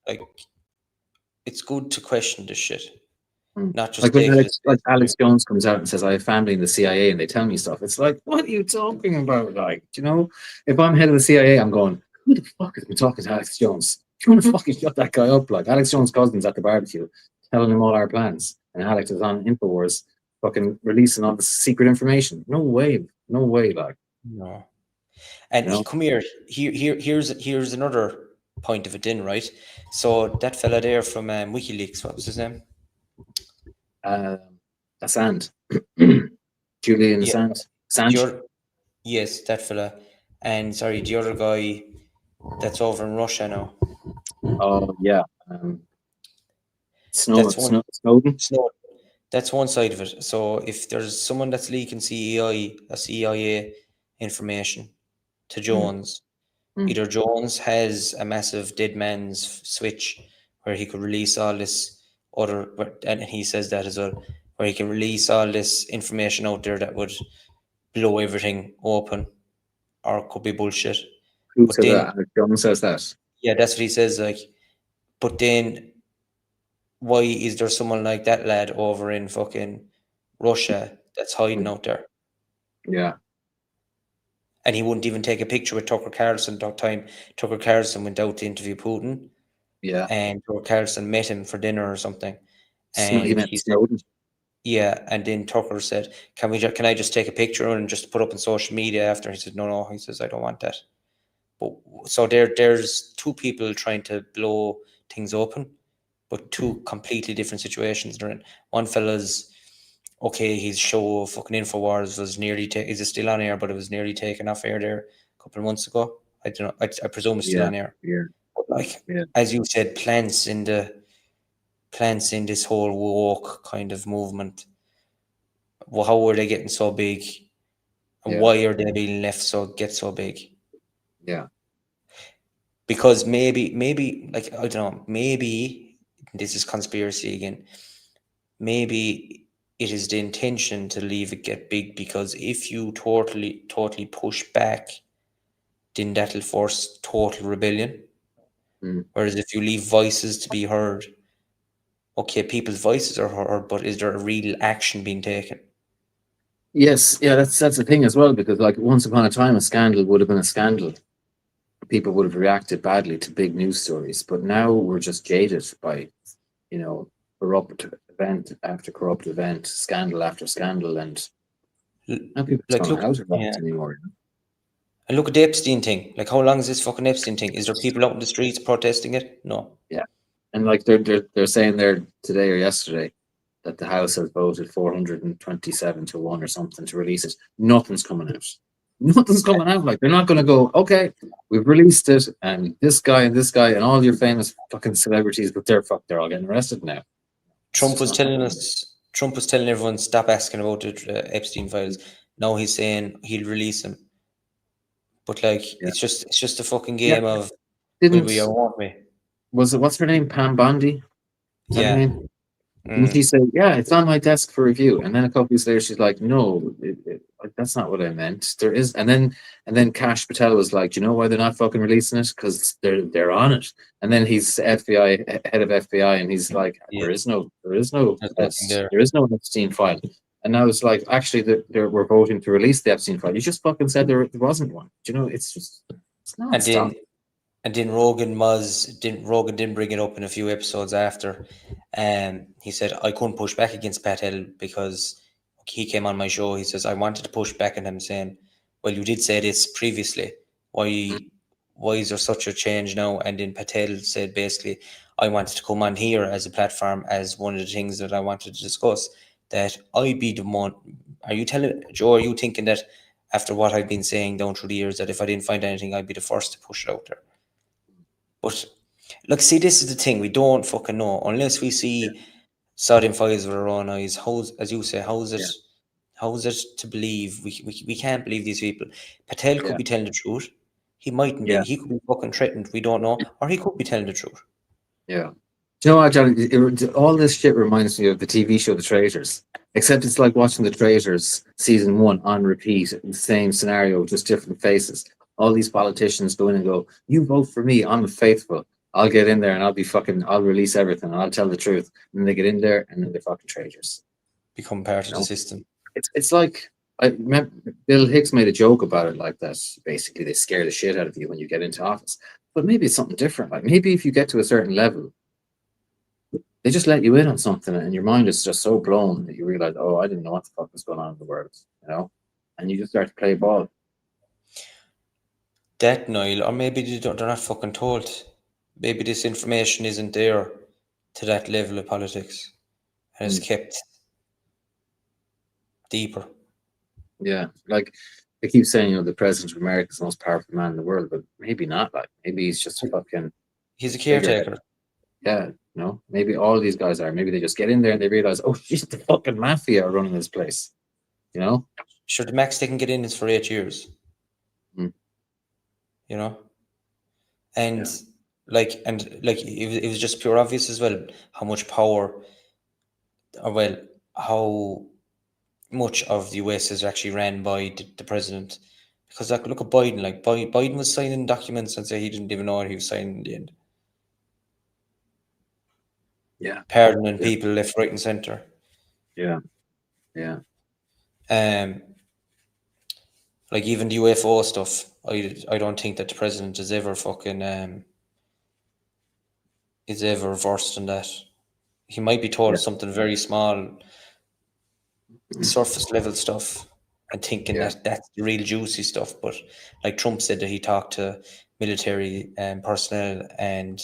Like, it's good to question this shit. Not just like Alex Jones comes out and says, I have family in the CIA and they tell me stuff. It's like, what are you talking about? Like, you know, if I'm head of the CIA, I'm going, who the fuck has been talking to Alex Jones? You want to fucking shut that guy up? Like, Alex Jones' cousin's at the barbecue telling him all our plans, and Alex is on InfoWars fucking releasing all the secret information. No way, like. No. And come here. Here's another point of it then, right? So that fella there from WikiLeaks, what was his name? Assange. Julian Assange. Yes, that fella. And sorry, the other guy that's over in Russia now. Oh yeah. Snowden. That's one side of it. So if there's someone that's leaking CIA information to Jones, either Jones has a massive dead man's switch where he could release all this and he says that as well, where he can release all this information out there that would blow everything open, or it could be bullshit. Who said that? Jones says that. Yeah, that's what he says. Like, but then, why is there someone like that lad over in fucking Russia that's hiding out there? Yeah. And he wouldn't even take a picture with Tucker Carlson that time. Tucker Carlson went out to interview Putin. Yeah. And Tucker Carlson met him for dinner or something. And he met Snowden. Yeah, and then Tucker said, "Can I just take a picture and just put up on social media after?" He said, "No." He says, "I don't want that." But so there's two people trying to blow things open, but two completely different situations. They're in. One fella's okay. His show fucking InfoWars was nearly is it still on air? But it was nearly taken off air there a couple of months ago. I don't know. I presume it's still on air. Yeah. But as you said, plants in this whole woke kind of movement. how were they getting so big, and Yeah. why are they being left get so big? Yeah. Because maybe like I don't know, maybe this is conspiracy again. Maybe it is the intention to leave it get big, because if you totally push back, then that'll force total rebellion. Mm. Whereas if you leave voices to be heard, okay, people's voices are heard, but is there a real action being taken? Yes, yeah, that's the thing as well, because like once upon a time a scandal would have been a scandal. People would have reacted badly to big news stories, but now we're just jaded by, you know, corrupt event after corrupt event, scandal after scandal, and now people just Like, don't know look, how to react yeah. anymore. And look at the Epstein thing. Like, how long is this fucking Epstein thing? Is there people out in the streets protesting it? No. Yeah, and like they're saying there today or yesterday that the House has voted 427 to 1 or something to release it. Nothing's coming out. Nothing's coming out. Like, they're not going to go, okay, we've released it, and this guy and all your famous fucking celebrities, but they're all getting arrested now. Trump was telling everyone, stop asking about the Epstein files. Now he's saying he'll release them. But like, Yeah. it's just a fucking game of will Didn't we or won't we? was it what's her name? Pam Bondi? Is that her Yeah. name? And she said, "Yeah, it's on my desk for review." And then a couple of years later, she's like, "No, like, that's not what I meant. There is." And then Kash Patel was like, "Do you know why they're not fucking releasing it? Because they're on it." And then he's FBI head of FBI, and he's like, Yeah. there is no There's nothing there. there is no Epstein file." And now it's like, actually, we're voting to release the Epstein file. You just fucking said there wasn't one. Do you know? It's not. And then Rogan didn't bring it up in a few episodes after. He said, I couldn't push back against Patel because he came on my show. He says, I wanted to push back at him, saying, well, you did say this previously. Why is there such a change now? And then Patel said, basically, I wanted to come on here as a platform, as one of the things that I wanted to discuss, that I be the one. Are you thinking that after what I've been saying down through the years, that if I didn't find anything, I'd be the first to push it out there? But look, see, this is the thing, we don't fucking know unless we see certain files with our own eyes. As you say, how is it to believe? We can't believe these people. Patel could be telling the truth. He mightn't be. He could be fucking threatened. We don't know, or he could be telling the truth. Yeah. Do you know what, John? All this shit reminds me of the TV show The Traitors. Except it's like watching The Traitors season 1 on repeat, the same scenario, just different faces. All these politicians go in and go, "You vote for me, I'm faithful. I'll get in there and I'll release everything. I'll tell the truth." And then they get in there and then they're fucking traitors. Become part of the system. It's like, I remember Bill Hicks made a joke about it like that. Basically, they scare the shit out of you when you get into office. But maybe it's something different. Like, maybe if you get to a certain level, they just let you in on something and your mind is just so blown that you realize, oh, I didn't know what the fuck was going on in the world, you know? And you just start to play ball. That, Niall, or maybe they're not fucking told. Maybe this information isn't there to that level of politics, and it's kept deeper. Yeah, like they keep saying, the president of America is the most powerful man in the world, but maybe not. Like, maybe he's just fucking. He's a caretaker. Yeah, maybe all these guys are. Maybe they just get in there and they realize, oh shit, the fucking mafia are running this place. You know? Sure, the max they can get in is for 8 years. You know? And it was just pure obvious as well how much power, how much of the US is actually ran by the president. Because look at Biden. Like, Biden was signing documents and say he didn't even know what he was signing in the end. Yeah. Pardoning people left, right, and center. Yeah. Like, even the UFO stuff, I don't think that the president is ever fucking is ever versed in that. He might be told something very small, surface level stuff, and thinking that that's the real juicy stuff. But like Trump said that he talked to military personnel and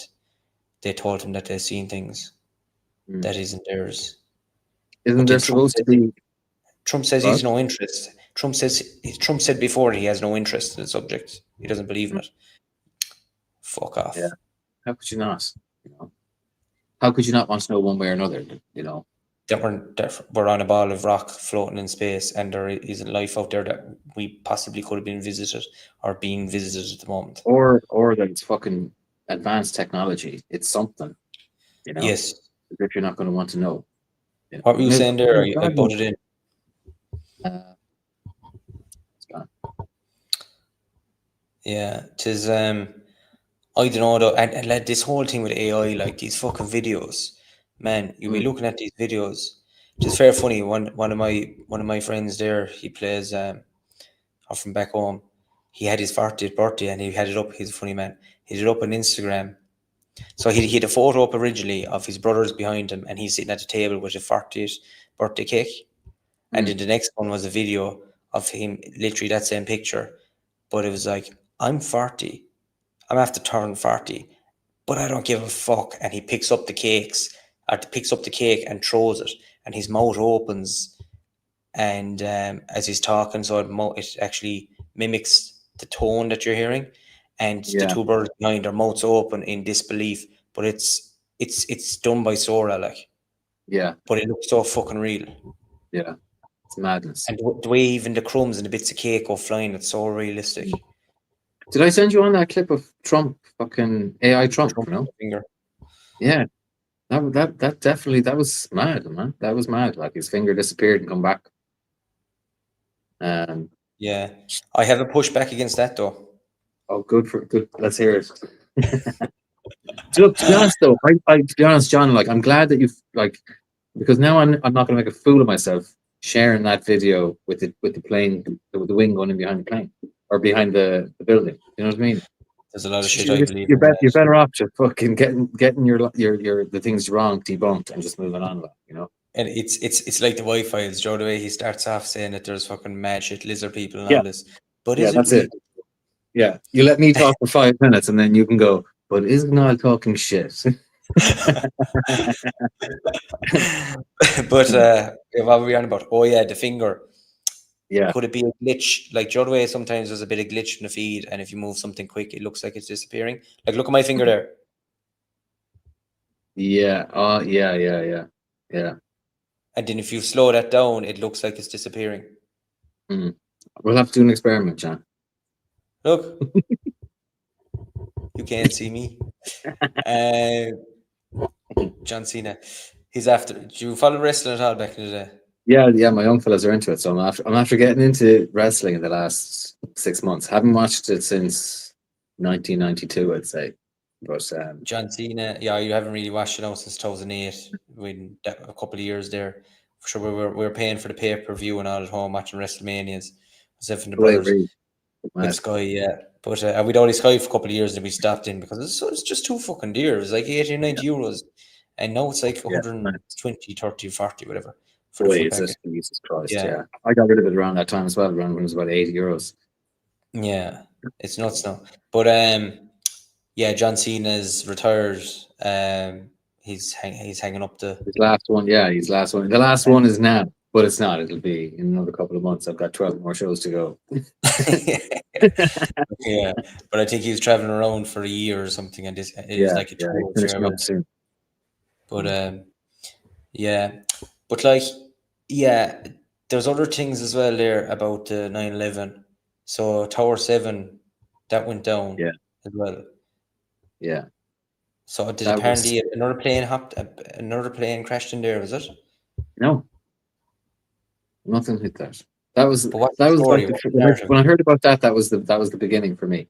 they told him that they've seen things that isn't theirs. Isn't there supposed to be? Trump says he's no interest. Trump said before he has no interest in the subject. He doesn't believe in it. Fuck off. Yeah. How could you not? How could you not want to know one way or another? we're on a ball of rock floating in space, and there isn't life out there that we possibly could have been visited or being visited at the moment. Or that it's fucking advanced technology. It's something, you know. Yes. As if you're not going to want to know. You know? What were you saying there? I butted in. It's gone. Yeah, tis I don't know though, and like this whole thing with AI, like these fucking videos, man, you'll be looking at these videos. It's very funny. One of my friends there, he plays or from back home. He had his 40th birthday and he had it up. He's a funny man. He did it up on Instagram. So he had a photo up originally of his brothers behind him, and he's sitting at the table with a 40th birthday cake. And then the next one was a video of him, literally that same picture, but it was like, I'm 40. I'm after turn 40, but I don't give a fuck. And he picks up the cake and throws it, and his mouth opens, and as he's talking, so it actually mimics the tone that you're hearing, and the two brothers behind their mouths open in disbelief. But it's done by Sora, like, but it looks so fucking real. Yeah, it's madness. And the way even the crumbs and the bits of cake go flying, it's so realistic. Did I send you on that clip of Trump, fucking AI Trump? You know? Finger. Yeah, that definitely, that was mad, man. That was mad. Like his finger disappeared and come back. Yeah, I have a pushback against that though. Oh, good. Let's hear it. To be honest, though, to be honest, John, like I'm glad that you've like, because now I'm not going to make a fool of myself sharing that video with the plane, with the wing going in behind the plane or behind the building. You know what I mean? There's a lot of shit I believe. You're better off just fucking getting your the things wrong debunked and just moving on. You know. And it's like the Wi-Files, Joe. The way he starts off saying that there's fucking mad shit, lizard people and all this. But that's it. Yeah, you let me talk for 5 minutes and then you can go. But isn't all talking shit? But what were we on about? Oh yeah, the finger. Yeah. Could it be a glitch? Like Joe, the way sometimes there's a bit of glitch in the feed, and if you move something quick, it looks like it's disappearing. Like look at my finger there. Yeah. Oh yeah. And then if you slow that down, it looks like it's disappearing. We'll have to do an experiment, John. Look. You can't see me. John Cena. He's after. Do you follow wrestling at all back in the day? Yeah, my young fellas are into it. So I'm after getting into wrestling in the last 6 months. Haven't watched it since 1992, I'd say. But John Cena, yeah, you haven't really watched it now since 2008. With a couple of years there, for sure. We were paying for the pay-per-view and all at home watching WrestleManias. Myself and the brothers with Sky, yeah. But we'd only Sky for a couple of years and we stopped in because it's just too fucking dear. It was like 80 or 90 euros, and now it's like 120, 30, 40, whatever. For the full package. Jesus Christ, yeah. I got rid of it around that time as well, around when it was about 80 euros. Yeah, it's nuts now. But yeah, John Cena's retired. He's hanging up his last one. Yeah, his last one. The last one is now, but it's not. It'll be in another couple of months. I've got 12 more shows to go. Yeah, but I think he was traveling around for a year or something, and it was like a tour. Soon. But yeah, but like. Yeah, there's other things as well there about 9/11. So Tower 7, that went down as well. Yeah. So did apparently another plane crashed in there, was it? No. Nothing hit that. That was like when I heard about that was the beginning for me.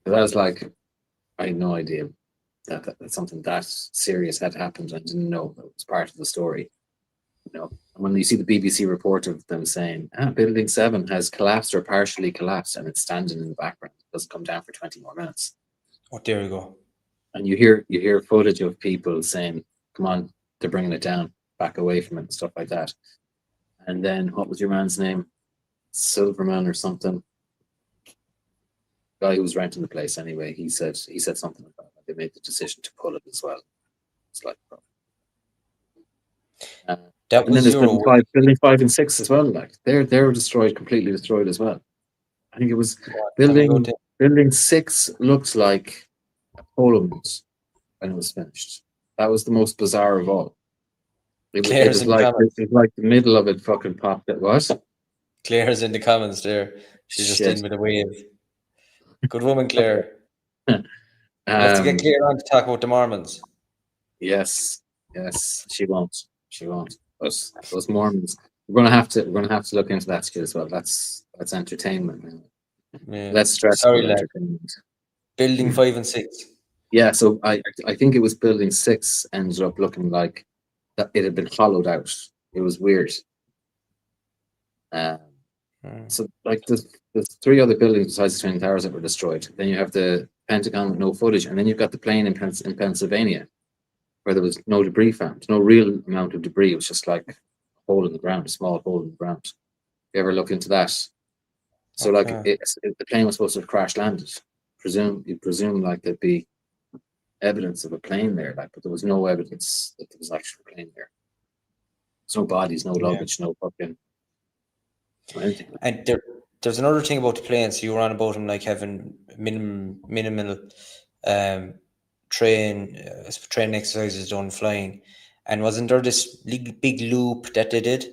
But I was like, I had no idea that something that serious had happened. I didn't know that was part of the story. You know, when you see the BBC report of them saying, Building 7 has collapsed or partially collapsed, and it's standing in the background, it doesn't come down for 20 more minutes. Oh, there you go. And you hear footage of people saying, come on, they're bringing it down, back away from it and stuff like that. And then, what was your man's name? Silverman or something. Guy who was renting the place anyway, he said something about that. They made the decision to pull it as well. It's like, that was building 5 and 6 as well. Like they were completely destroyed as well. I think it was building 6 looked like a Poland when it was finished. That was the most bizarre of all. It was like the middle of it fucking popped. It was. Claire's in the comments there. She's just Shit. in with a wave. Good woman, Claire. We'll Um, have to get Claire on to talk about the Mormons. Yes, she won't. Those Mormons. We're gonna have to look into that shit as well. That's entertainment. Man. Yeah. That's stressful Sorry, lad. entertainment. Building 5 and 6. Yeah, so I think it was building 6 ended up looking like that it had been hollowed out. It was weird. So like there's 3 other buildings besides the Twin Towers that were destroyed. Then you have the Pentagon with no footage, and then you've got the plane in Pennsylvania, where there was no debris found, no real amount of debris. It was just like a hole in the ground, a small hole in the ground. If you ever look into that, so like the plane was supposed to have crash landed. You presume like there'd be evidence of a plane there, like, but there was no evidence that there was actually a plane there. There's no bodies, no luggage, no fucking anything. And there's another thing about the plane. So you were on about them like having minimal training exercises done flying, and wasn't there this big loop that they did?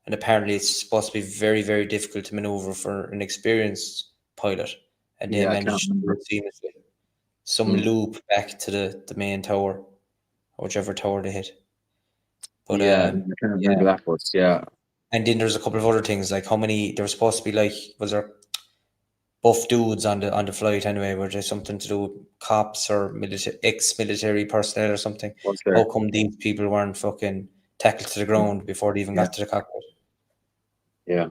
And apparently it's supposed to be very, very difficult to maneuver for an experienced pilot, and they managed to do it seamlessly. Some loop back to the main tower, or whichever tower they hit. But I can't remember that was, And then there's a couple of other things, like how many there was supposed to be, like, was there buff dudes on the flight anyway? Were there something to do with cops or ex-military personnel or something? How come these people weren't fucking tackled to the ground before they even got to the cockpit? Yeah.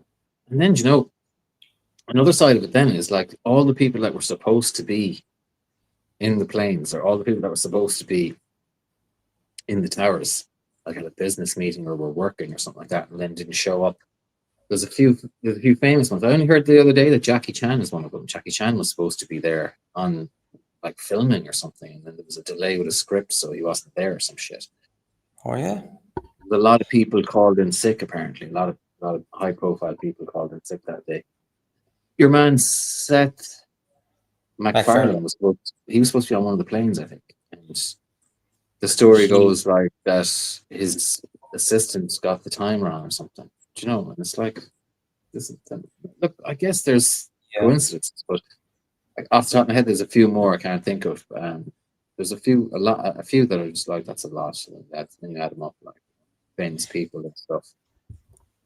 And then, you know, another side of it then is like all the people that were supposed to be in the planes, or all the people that were supposed to be in the towers, like at a business meeting or were working or something like that, and then didn't show up. There's a few famous ones. I only heard the other day that Jackie Chan is one of them. Jackie Chan was supposed to be there on like filming or something, and then there was a delay with a script, so he wasn't there or some shit. Oh yeah. A lot of people called in sick, apparently. A lot of high profile people called in sick that day. Your man Seth MacFarlane was supposed to be on one of the planes, I think. And the story goes like that his assistant got the time wrong or something. Do you know? And it's like, look, I guess there's coincidences, but like, off the top of my head, there's a few more I can't think of. There's a few that are just like, that's a lot. Then you add them up, like famous people and stuff.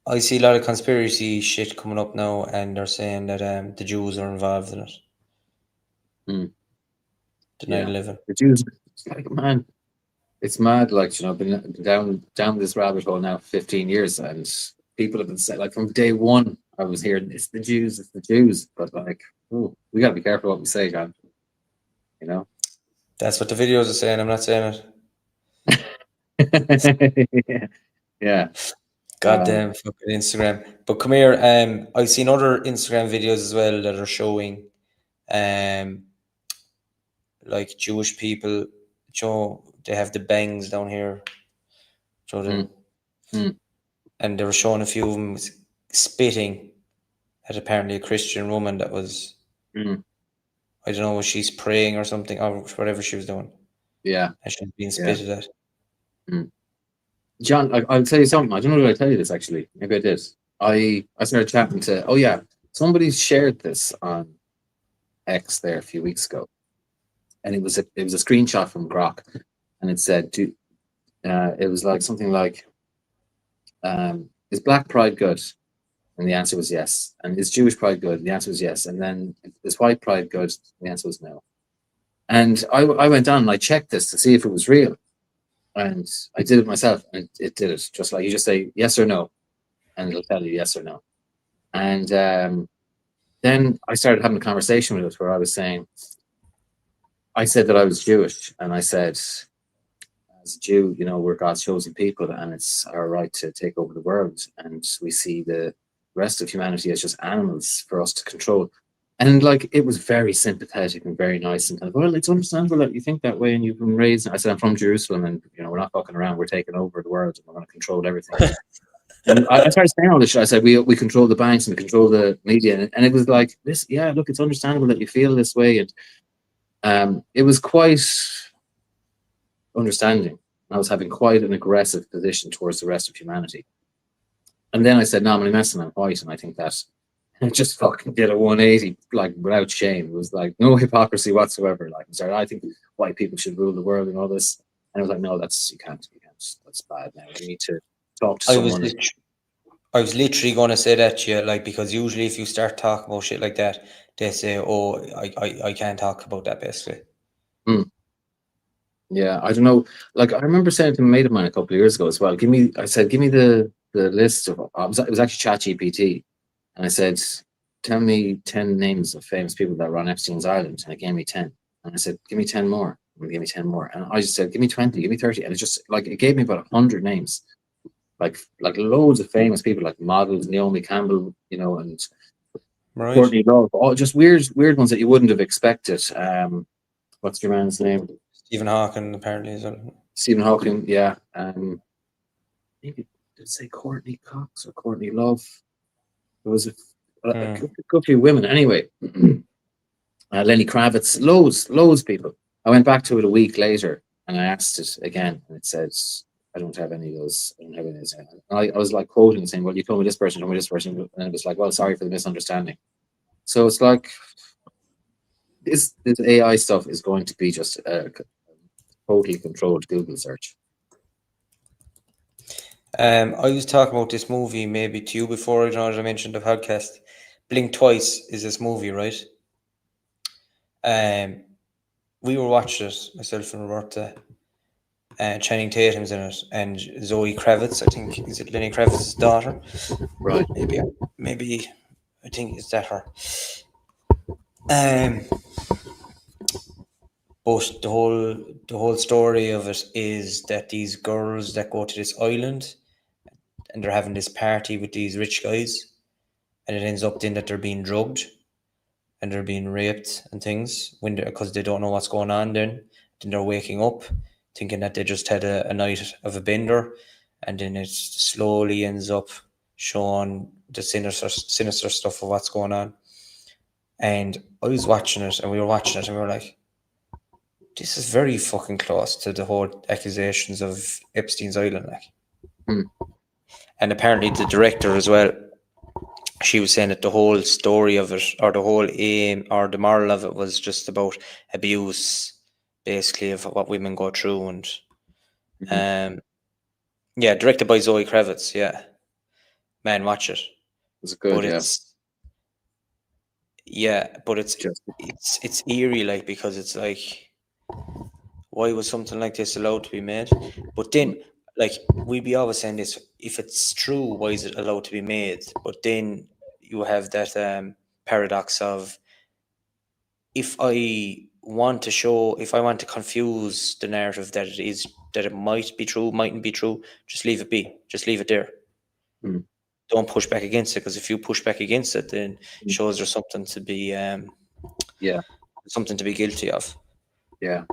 I see a lot of conspiracy shit coming up now, and they're saying that the Jews are involved in it. The 9/11. The Jews, it's like, man, it's mad. Like, you know, been down this rabbit hole now for 15 years, and people have been saying, like, from day one, I was hearing it's the Jews, but like, we gotta be careful what we say, John. You know, that's what the videos are saying. I'm not saying it. Yeah. Goddamn fucking Instagram. But come here, I've seen other Instagram videos as well that are showing like Jewish people, they have the bangs down here. And they were showing a few of them spitting at apparently a Christian woman that was, I don't know, was she's praying or something, or whatever she was doing. Yeah. And she was being spitted at. John, I'll tell you something. I don't know if I tell you this actually. Maybe I did. I started chatting to, somebody shared this on X there a few weeks ago. And it was a screenshot from Grok, and it said, it was like something like, is Black Pride good? And the answer was yes. And is Jewish Pride good? And the answer was yes. And then is White Pride good? And the answer was no. And I went down and I checked this to see if it was real, and I did it myself, and it did it. Just like you just say yes or no, and it'll tell you yes or no. And then I started having a conversation with it where I said that I was Jewish, and I said, as a Jew, you know, we're God's chosen people, and it's our right to take over the world, and we see the rest of humanity as just animals for us to control. And like, it was very sympathetic and very nice, and kind of, well, it's understandable that you think that way, and you've been raised. I said, I'm from Jerusalem, and you know, we're not fucking around. We're taking over the world, and we're going to control everything. And I started saying all this shit. I said, we control the banks and we control the media, and it was like this. Yeah, look, it's understandable that you feel this way, and it was quite understanding. I was having quite an aggressive position towards the rest of humanity. And then I said, no, I'm only messing, I'm white. And I think that it just fucking did a 180, like without shame. It was like no hypocrisy whatsoever. Like, I think white people should rule the world and all this. And I was like, no, you can't, that's bad now. You need to talk to someone. I was literally going to say that to you, like, because usually if you start talking about shit like that, they say, oh, I can't talk about that, basically. Yeah, I don't know. Like, I remember saying to a mate of mine a couple of years ago as well, give me the list of, it was actually ChatGPT. And I said, tell me 10 names of famous people that were on Epstein's Island. And it gave me 10. And I said, give me 10 more. And it gave me 10 more. And I just said, give me 20, give me 30. And it just, like, it gave me about 100 names. Like loads of famous people, like models, Naomi Campbell, you know, and Courtney Love. All just weird ones that you wouldn't have expected. What's your man's name? Stephen Hawking, apparently, is it? Stephen Hawking, yeah. Maybe did it say Courtney Cox or Courtney Love? There was a good few women. Anyway, Lenny Kravitz, loads of people. I went back to it a week later and I asked it again, and it says, I don't have any of those. I don't have any of those. I was like quoting, saying, well, you told me this person, and it was like, well, sorry for the misunderstanding. So it's like, this AI stuff is going to be just a totally controlled Google search. I was talking about this movie maybe to you before, as I mentioned the podcast. Blink Twice is this movie, right? We were watching it, myself and Roberta, and Channing Tatum's in it, and Zoe Kravitz, I think, is it Lenny Kravitz's daughter? Right. Maybe, I think it's that her. But the whole story of it is that these girls that go to this island and they're having this party with these rich guys, and it ends up then that they're being drugged and they're being raped and things because they don't know what's going on. Then they're waking up thinking that they just had a night of a bender, and then it slowly ends up showing the sinister stuff of what's going on. And I was watching it, and we were watching it, and we were like, this is very fucking close to the whole accusations of Epstein's Island, like. And apparently the director as well, she was saying that the whole story of it, or the whole aim, or the moral of it, was just about abuse, basically, of what women go through. And yeah, directed by Zoe Kravitz. Yeah, man, watch it. It's good, but it's eerie, like, because it's like, why was something like this allowed to be made? But then, like, we'd be always saying this, if it's true, why is it allowed to be made? But then you have that paradox of, if I want to confuse the narrative that it might be true, mightn't be true, just leave it be. Just leave it there. Don't push back against it, because if you push back against it, then it shows there's something to be something to be guilty of. Yeah.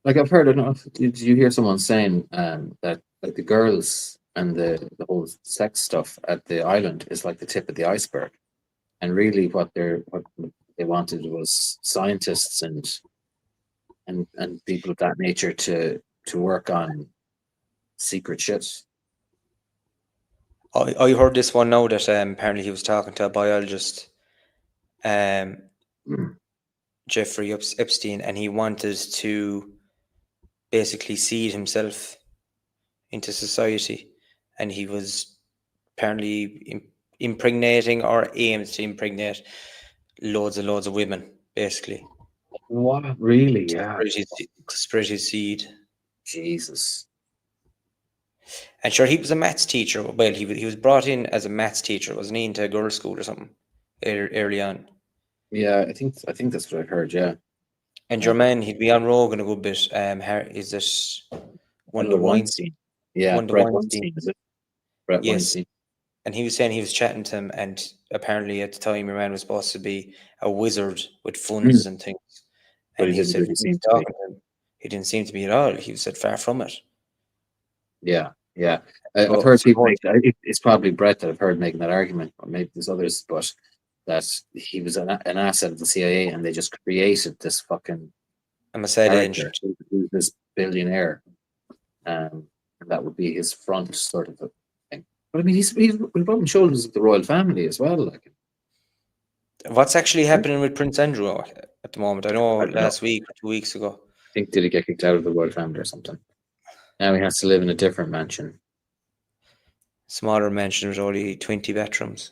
Like, I've heard enough. Did you hear someone saying that, like, the girls and the whole sex stuff at the island is like the tip of the iceberg, and really what they wanted was scientists and people of that nature to work on secret shit. I heard this one now that apparently he was talking to a biologist, Jeffrey Epstein, and he wanted to basically seed himself into society, and he was apparently impregnating, or aimed to impregnate, loads and loads of women, basically. What? Really? Yeah. To spread his seed. Jesus. And sure, he was a maths teacher. Well, he was brought in as a maths teacher, wasn't he, into a girls' school or something early on? Yeah, I think that's what I heard. Yeah. And your man, he'd be on Rogan a good bit. Is this Wanda Weinstein? Yeah, Wanda Brett Weinstein. Weinstein, is it? Brett Weinstein. And he was saying he was chatting to him, and apparently at the time, your man was supposed to be a wizard with funds and things. But and he didn't really seem to be. He didn't seem to be at all. He said far from it. Yeah. I've heard people make that. It's probably Brett that I've heard making that argument, or maybe there's others, but that he was an asset of the CIA, and they just created this fucking Mossad agent, this billionaire, and that would be his front sort of a thing. But I mean, he's rubbing shoulders with the royal family as well. Like, What's actually happening with Prince Andrew at the moment? I know I don't know. last week or 2 weeks ago. I think did he get kicked out of the royal family or something? Now he has to live in a different mansion. Smaller mansion with only 20 bedrooms.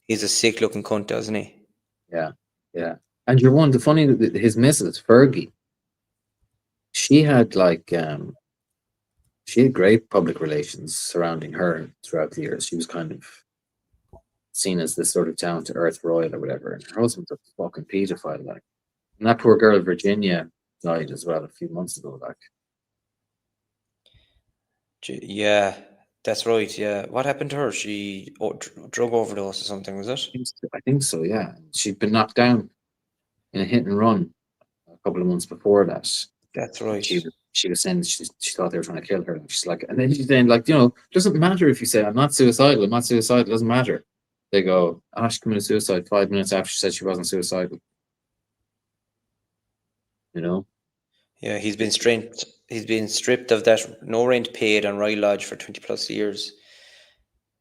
He's a sick looking cunt, doesn't he? Yeah, yeah. And you're one. The funny, his missus Fergie, she had like she had great public relations surrounding her throughout the years. She was kind of seen as this sort of down to earth royal or whatever. And her husband's a fucking pedophile, like. And that poor girl Virginia died as well a few months ago, like. Yeah, that's right. Yeah, what happened to her? She drug overdose or something, was it? I think so. Yeah, she'd been knocked down in a hit and run a couple of months before that. That's right. She was saying she thought they were trying to kill her. And she's like, and then she's saying, like, you know, it doesn't matter if you say I'm not suicidal. I'm not suicidal. It doesn't matter. They go, oh, she committed suicide 5 minutes after she said she wasn't suicidal. You know. Yeah, he's been stripped. He's been stripped of that no rent paid on Rye Lodge for 20+ years.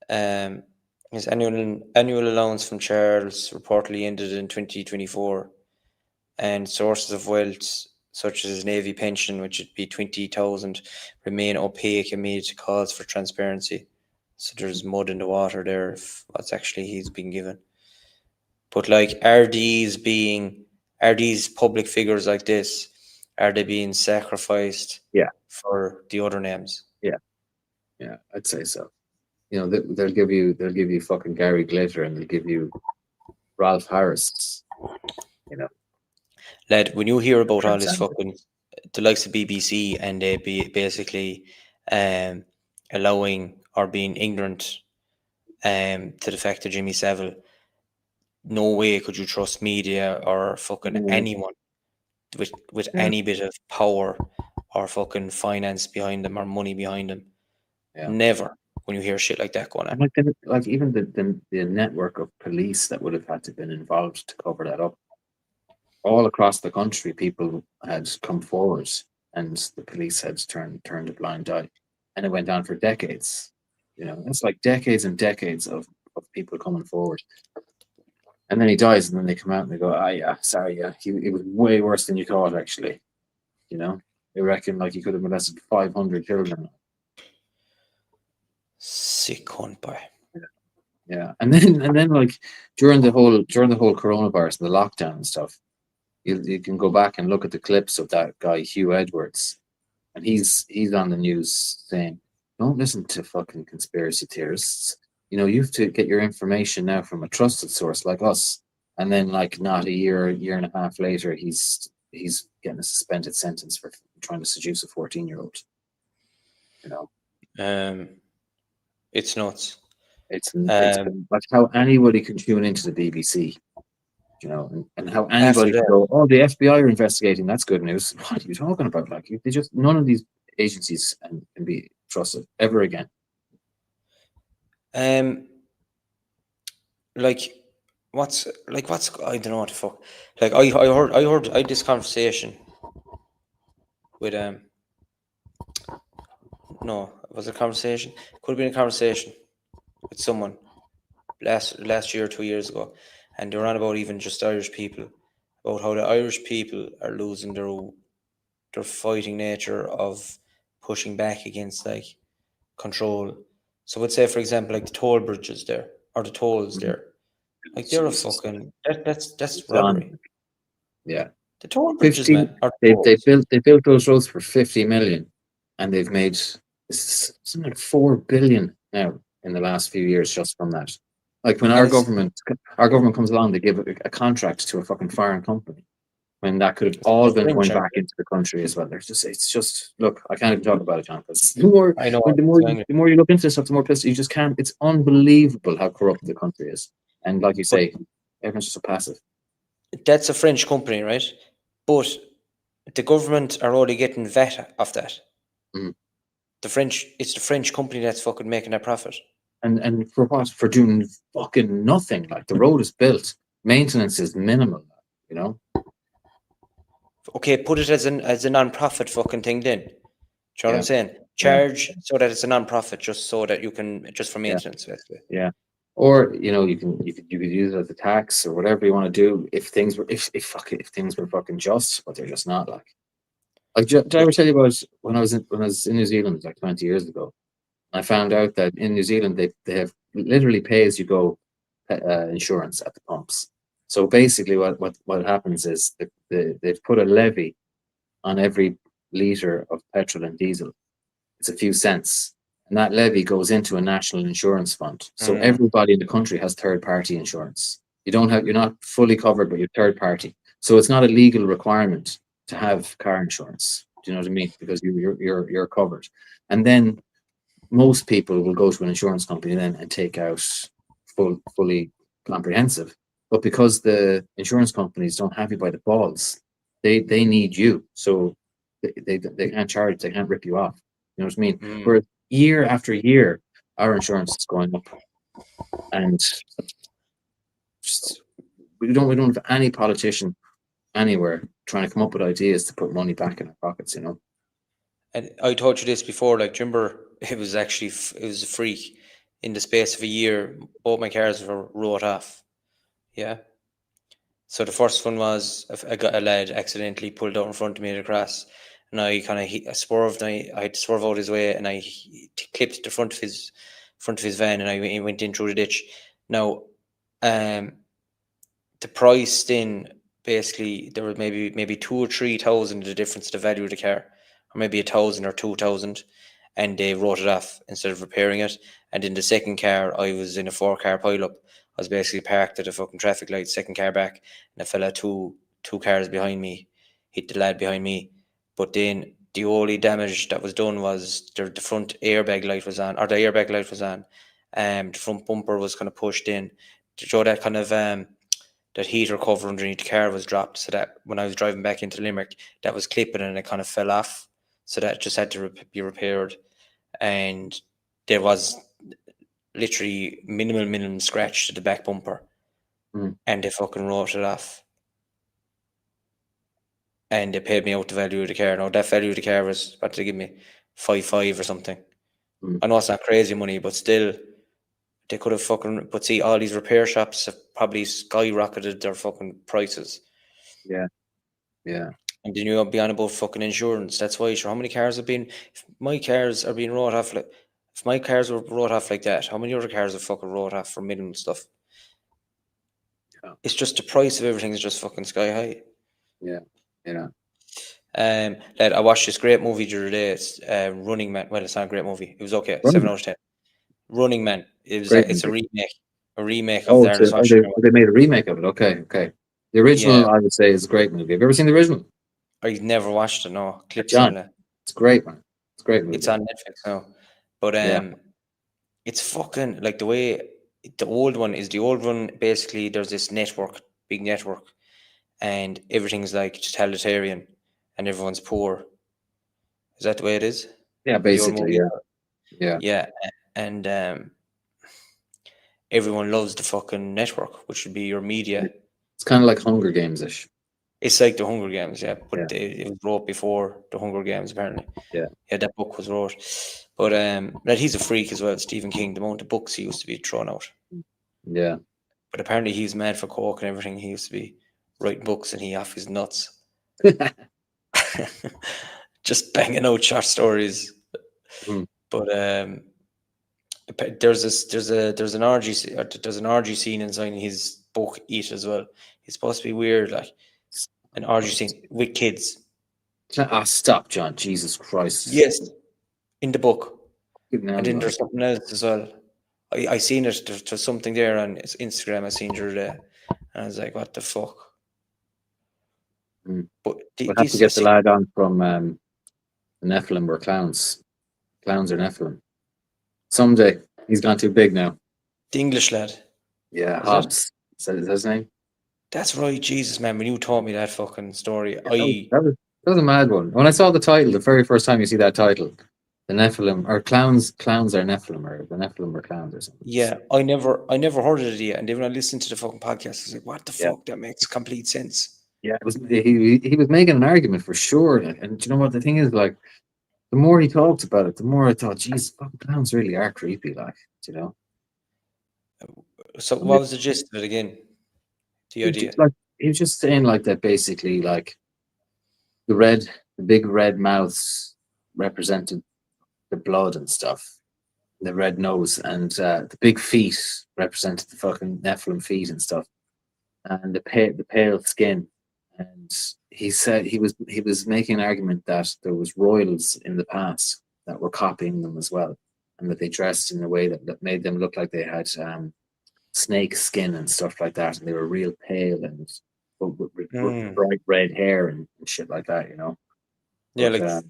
His annual allowance from Charles reportedly ended in 2024, and sources of wealth such as his Navy pension, which would be 20,000, remain opaque amid calls for transparency. So there's mud in the water there if what's actually he's been given. But like, are these public figures like this? Are they being sacrificed? Yeah. For the other names? Yeah, yeah, I'd say so. You know, they'll give you fucking Gary Glitter, and they'll give you Ralph Harris. You know, lad, when you hear about all this fucking the likes of BBC and they be basically allowing or being ignorant to the fact of Jimmy Savile, no way could you trust media or fucking anyone with any bit of power or fucking finance behind them or money behind them. Yeah. Never. When you hear shit like that going on, like even the network of police that would have had to been involved to cover that up, all across the country, people had come forward, and the police had turned a blind eye, and it went on for decades. You know, it's like decades and decades of people coming forward, and then he dies, and then they come out and they go, "Ah, yeah, sorry, yeah, it was way worse than you thought, actually." You know, they reckon like he could have molested 500 children. Sick cunt, boy. Yeah, and then like during the whole coronavirus and the lockdown and stuff, you can go back and look at the clips of that guy Hugh Edwards, and he's on the news saying, "Don't listen to fucking conspiracy theorists. You know, you have to get your information now from a trusted source like us." And then, like, not a year and a half later, he's getting a suspended sentence for trying to seduce a 14-year-old. You know. It's nuts. It's like how anybody can tune into the BBC, you know, and how anybody can go, "Oh, the FBI are investigating." That's good news. What are you talking about? Like, they just, none of these agencies can be trusted ever again. Like what's I don't know what the fuck. Like I heard this conversation with no, it was a conversation. Could have been a conversation with someone last year or 2 years ago, and they were on about even just Irish people, about how the Irish people are losing their fighting nature of pushing back against like control. So let's say, for example, like the toll bridges there or the tolls there, like they're a fucking that's robbery. Yeah, the toll bridges, man. They built those roads for 50 million, and they've made something like 4 billion now in the last few years just from that. Like when our government comes along, they give a contract to a fucking foreign company, when that could have all been going back into the country as well. It's just look, I can't even talk about it, John, because the more you look into this stuff, the more pissed you just can't. It's unbelievable how corrupt the country is, and like you say, everyone's just so passive. That's a French company, right? But the government are already getting VAT off that. Mm. It's the French company that's fucking making that profit. And for what? For doing fucking nothing. Like, the road is built, maintenance is minimal, you know. Okay, put it as a non-profit fucking thing then. Do you know what I'm saying? Charge so that it's a non-profit, just so that you can, just for maintenance, basically. Yeah. Or you could use it as a tax or whatever you want to do if things were if things were fucking just, but they're just not like. Did I ever tell you about when I was in New Zealand like 20 years ago? I found out that in New Zealand they have literally pay as you go insurance at the pumps. So basically, what happens is they've put a levy on every liter of petrol and diesel. It's a few cents, and that levy goes into a national insurance fund. So everybody in the country has third-party insurance. You're not fully covered, but you're third party. So it's not a legal requirement to have car insurance. Do you know what I mean? Because you're covered, and then most people will go to an insurance company then and take out fully comprehensive. But because the insurance companies don't have you by the balls, they need you. So they can't charge, they can't rip you off. You know what I mean? Whereas year after year, our insurance is going up. And just, we don't have any politician anywhere trying to come up with ideas to put money back in our pockets, you know. And I told you this before, like, remember, it was a freak. In the space of a year, both my cars were wrote off. Yeah. So the first one was a lad accidentally pulled out in front of me at a cross, and I kind of swerved. I had to swerve out his way, and I clipped the front of his van, and I went in through the ditch. Now, the price then, basically there was maybe 2,000 or 3,000 the difference to the value of the car, or maybe 1,000 or 2,000, and they wrote it off instead of repairing it. And in the second car, I was in a 4-car pileup. I was basically parked at a fucking traffic light, second car back, and a fella two cars behind me hit the lad behind me. But then the only damage that was done was the front airbag light was on, or the airbag light was on. The front bumper was kind of pushed in to show that kind of that heater cover underneath the car was dropped, so that when I was driving back into Limerick, that was clipping and it kind of fell off. So that just had to be repaired, and there was literally minimum scratch to the back bumper, and they fucking wrote it off, and they paid me out the value of the car. Now that value of the car was, what did they give me, 5,500 or something. I know it's not crazy money, but still, they could have fucking. But see, all these repair shops have probably skyrocketed their fucking prices. Yeah. And then you'll be on about fucking insurance. That's why, sure, how many cars have been, if my cars are being wrote off, like, if my cars were wrote off like that, how many other cars are fucking wrote off for minimum stuff? Yeah. It's just the price of everything is just fucking sky high. Yeah. Lad, I watched this great movie the other day. It's Running Man. Well, it's not a great movie. It was okay. 7 out of 10. Running Man. It's a remake. A remake of the they made a remake of it. Okay. The original, I would say, is a great movie. Have you ever seen the original? I've never watched it. No, clips John, on it. It's great, man. It's a great movie. It's on Netflix now, but it's fucking like the old one. Basically, there's this big network, and everything's like totalitarian, and everyone's poor. Is that the way it is? Yeah, basically, yeah, and everyone loves the fucking network, which would be your media. It's kind of like Hunger Games-ish. It's like the Hunger Games, yeah, but it was wrote before the Hunger Games, apparently. Yeah, that book was wrote. But he's a freak as well, Stephen King. The amount of books he used to be thrown out. Yeah. But apparently he's mad for coke and everything. He used to be writing books and he off his nuts. Just banging out short stories. But there's an orgy scene inside his book Eat as well. It's supposed to be weird, like an orgy scene with kids. Stop, John. Jesus Christ. Yes, in the book. And then there's something else as well. I seen it. There's something there on Instagram I seen the other day, and I was like, "What the fuck?" But we'll have to get the lad on from the Nephilim were clowns. Clowns are Nephilim. Someday. He's gone too big now. The English lad. Yeah, Hobbs. Is that his name? That's right. Jesus, man, when you told me that fucking story, that was a mad one. When I saw the title, the very first time you see that title, the Nephilim or clowns are Nephilim, or the Nephilim were clowns or something. Yeah, I never heard of it yet. And then when I listened to the fucking podcast, I was like, what the fuck? That makes complete sense. Yeah, it was he was making an argument for sure. Like, and do you know what the thing is? Like, the more he talked about it, the more I thought, geez, fucking clowns really are creepy. Like, you know. So And what was the gist of it again? The idea? like he was just saying like that basically like the big red mouths represented the blood and stuff, the red nose, and the big feet represented the fucking Nephilim feet and stuff, and the pale skin. And he said he was making an argument that there was royals in the past that were copying them as well, and that they dressed in a way that made them look like they had snake skin and stuff like that, and they were real pale and with bright red hair and shit like that, you know. Yeah, But, like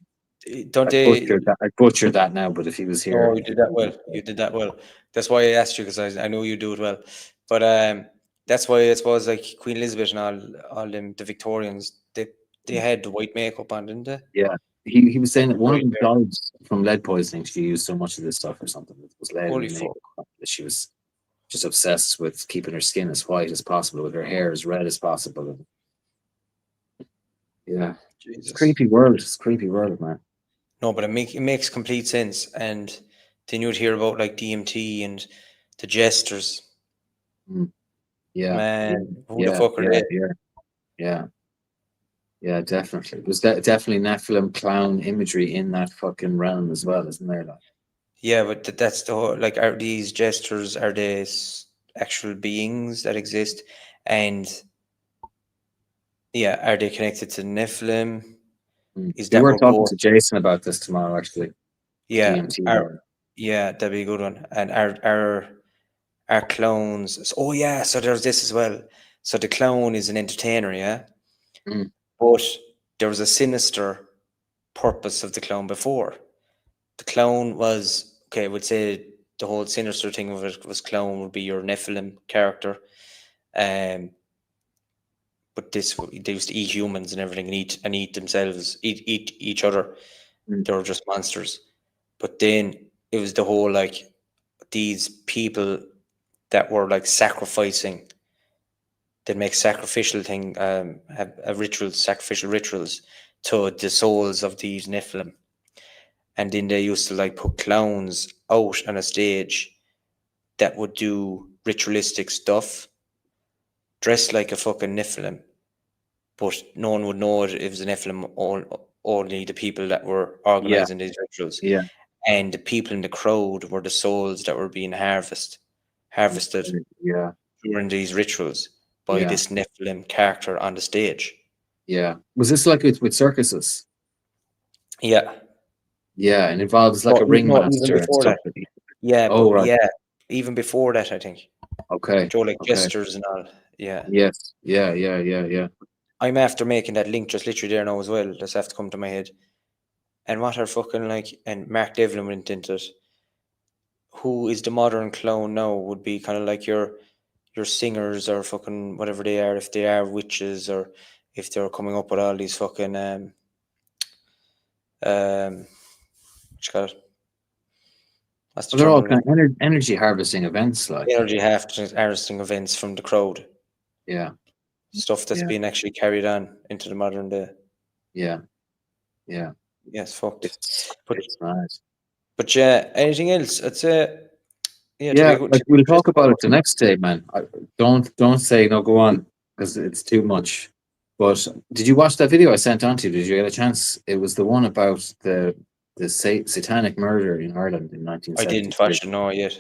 don't they? I butchered that now, but if he was here, Oh, you did that well. You did that well. That's why I asked you, because I know you do it well. But that's why I suppose like Queen Elizabeth and all them, the Victorians, they had the white makeup on, didn't they? yeah, he was saying that one of Right them there. died from lead poisoning. She used so much of this stuff or something. It was lead Holy in the fuck. makeup that she was just obsessed with keeping her skin as white as possible, with her hair as red as possible. And yeah, it's Jesus. a creepy world. It's a creepy world, man. No, but it makes complete sense. And then you'd hear about like DMT and the jesters. Yeah, Man, who the yeah, fuck are yeah, they? yeah, definitely. There's definitely Nephilim clown imagery in that fucking realm as well, isn't there? Like, Yeah, but that's the whole, like, are these jesters, are they actual beings that exist? And yeah, are they connected to Nephilim? Is we that were what talking go? to Jason about this tomorrow, actually. Yeah, DMT. Guy. yeah, that'd be a good one. And are clones? Oh yeah, so there's this as well. So the clown is an entertainer, yeah, Mm. but there was a sinister purpose of the clown before. The clown was, okay, I would say the whole sinister thing of it was clown would be your Nephilim character. But they used to eat humans and everything, and eat themselves, eat each other. They were just monsters. But then it was the whole like these people that were like sacrificing, that make sacrificial thing, have rituals, sacrificial rituals to the souls of these Nephilim. And then they used to like put clowns out on a stage that would do ritualistic stuff, dressed like a fucking Nephilim, but no one would know it was a Nephilim, only the people that were organizing these rituals. Yeah. And the people in the crowd were the souls that were being harvested Yeah. during these rituals by Yeah. this Nephilim character on the stage. Yeah. Was this like with circuses? Yeah. Yeah, and involves like a Even ringmaster and before stuff. that. Yeah, Oh, but right. yeah, even before that, I think. Okay. Joe, like Okay. gestures and all. Yeah. Yes. Yeah. I'm after making that link just literally there now as well. Just have to come to my head. And what are fucking like, and Mark Devlin went into it. Who is the modern clown now would be kind of like your singers or fucking whatever they are, if they are witches or if they're coming up with all these fucking what you call it? What's the Well, they're all term? kind of energy harvesting events, like. Energy harvesting events from the crowd. Yeah. Stuff that's being actually carried on into the modern day. Yeah. Yes, fucked. It's But nice. But yeah, anything else? I'd say Yeah, like we'll talk about it the next day, man. Don't say no. Go on, because it's too much. But did you watch that video I sent on to you? Did you get a chance? It was the one about the satanic murder in Ireland in 1973. I didn't watch it, no, yet.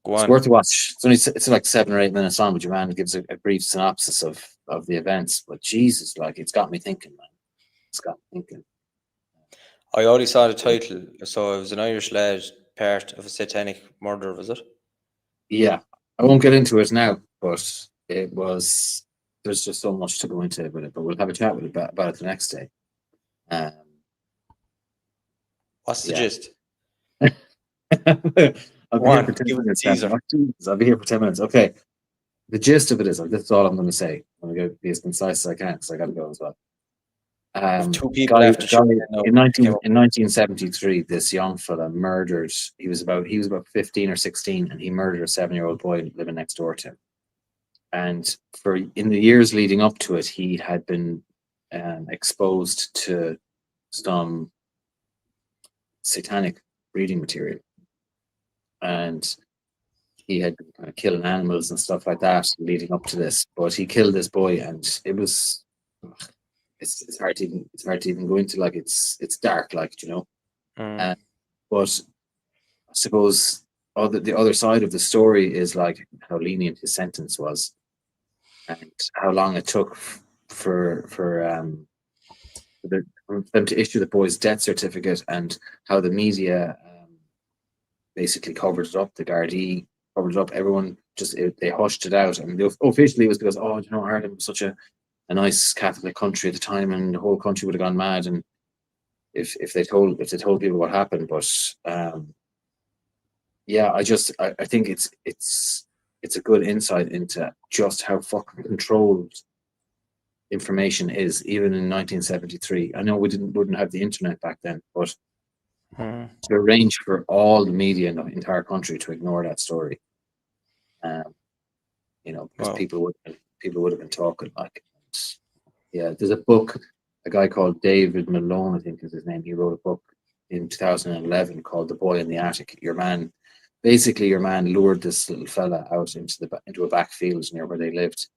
Go on. It's worth a watch. It's like 7 or 8 minutes long, but your man gives a brief synopsis of the events. But Jesus, like it's got me thinking, man. It's got me thinking. I already saw the title, so it was an Irish lad part of a satanic murder, was it? Yeah, I won't get into it now, but it was. There's just so much to go into with it, but we'll have a chat with it about it the next day. What's the gist? I'll be here for 10 minutes. I'll be here for 10 minutes. Okay. The gist of it is, that's all I'm going to say. I'm going to be as concise as I can because I got to go as well. Two people after in 1973, this young fella murdered. He was about 15 or 16, and he murdered a 7-year-old boy living next door to him. And in the years leading up to it, he had been exposed to some satanic reading material, and he had been kind of killing animals and stuff like that leading up to this. But he killed this boy, and it was it's hard to even go into. Like it's dark, like, you know. But I suppose the other side of the story is like how lenient his sentence was, and how long it took for them to issue the boy's death certificate, and how the media basically covered it up. The Gardaí covered it up. Everyone they hushed it out, and officially it was because, oh, you know, Ireland was such a nice Catholic country at the time, and the whole country would have gone mad, and if they told people what happened. But yeah, I think it's a good insight into just how fucking controlled information is, even in 1973. I know we wouldn't have the internet back then, but to arrange for all the media in the entire country to ignore that story, you know, because people would have been talking like, yeah. There's a book, a guy called David Malone, I think is his name. He wrote a book in 2011 called The Boy in the Attic. Your man lured this little fella out into a back field near where they lived,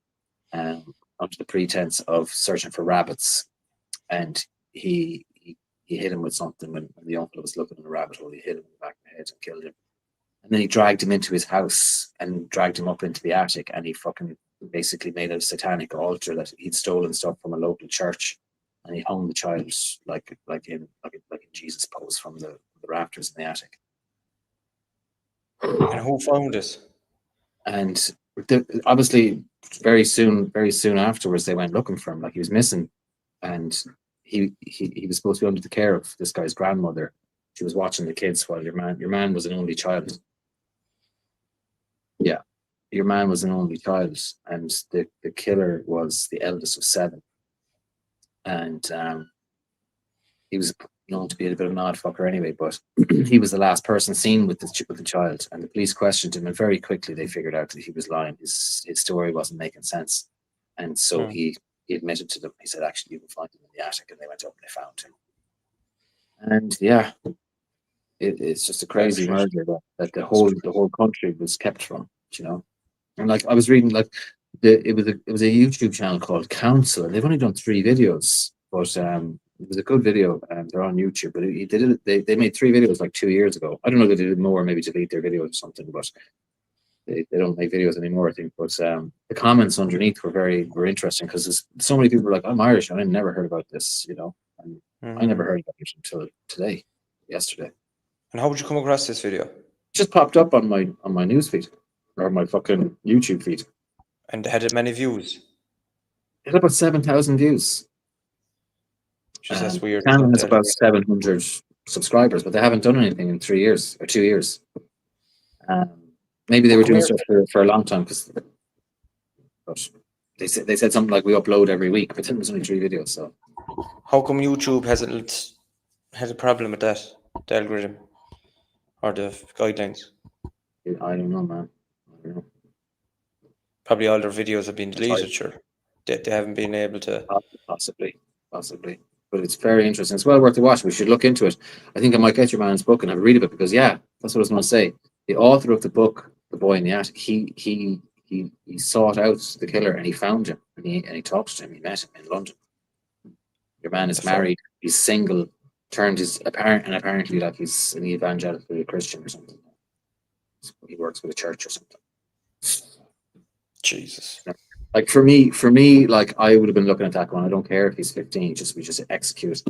under the pretense of searching for rabbits, and he hit him with something when the uncle was looking in the rabbit hole. He hit him in the back of the head and killed him. And then he dragged him into his house and dragged him up into the attic, and he fucking basically made a satanic altar that he'd stolen stuff from a local church, and he hung the child like in Jesus pose from the rafters in the attic. And who found this? And obviously, very soon afterwards, they went looking for him. Like, he was missing, and he was supposed to be under the care of this guy's grandmother. She was watching the kids while your man was an only child. Yeah, your man was an only child, and the killer was the eldest of 7. And he was known to be a bit of an odd fucker anyway, but he was the last person seen with the child, and the police questioned him, and very quickly they figured out that he was lying. His story wasn't making sense, and so he admitted to them. He said, actually, you can find him in the attic, and they went up and they found him. And yeah, it's just a crazy murder that the whole country was kept from, you know. And like, I was reading, like, it was a YouTube channel called Council, and they've only done 3 videos, but it was a good video, and they're on YouTube. But he did it. They made 3 videos like 2 years ago. I don't know if they did more, maybe delete their videos or something, but they don't make videos anymore, I think. But the comments underneath were interesting, because so many people were like, I'm Irish and I never heard about this, you know. And I never heard about it until yesterday. And how would you come across this video? It just popped up on my newsfeed, or my fucking YouTube feed. And had it many views? It had about 7,000 views. That's weird. Channel has about 700 subscribers, but they haven't done anything in 3 years or 2 years. Maybe they were doing stuff for a long time, but they said something like, we upload every week, but then there's only 3 videos. So how come YouTube hasn't had a problem with that, the algorithm or the guidelines? I don't know, man. I don't know. Probably all their videos have been deleted, sure. They haven't been able to. Possibly. But it's very interesting. It's well worth a watch. We should look into it. I think I might get your man's book and have a read of it, because yeah, that's what I was going to say. The author of the book, The Boy in the Attic, he sought out the killer, and he found him, and he talked to him. He met him in London. Your man is married. He's single. Apparently, like, he's an evangelical Christian or something. He works with a church or something. Jesus. Like, for me, like, I would have been looking at that going, I don't care if he's 15, we just execute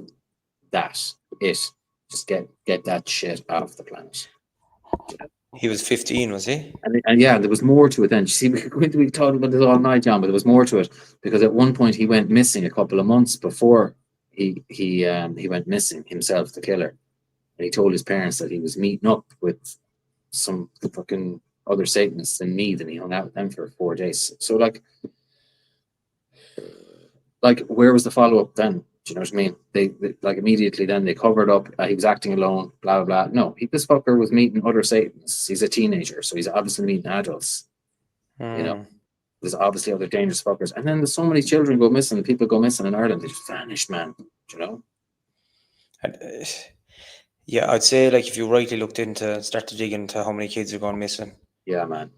that. Just get that shit off the planet. He was 15, was he? And yeah, there was more to it then. You see, we talked about this all night, John, but there was more to it, because at one point he went missing a couple of months before he went missing himself, the killer. And he told his parents that he was meeting up with some fucking other Satanists than me, then he hung out with them for 4 days. So like where was the follow-up then? Do you know what I mean? They like, immediately then they covered up, he was acting alone, blah blah blah. No, this fucker was meeting other Satanists. He's a teenager, so he's obviously meeting adults. You know, There's obviously other dangerous fuckers. And then there's so many children go missing, people go missing in Ireland, they just vanish, man. You know? And, yeah, I'd say like if you rightly looked into, start to dig into how many kids are gone missing. Yeah, man.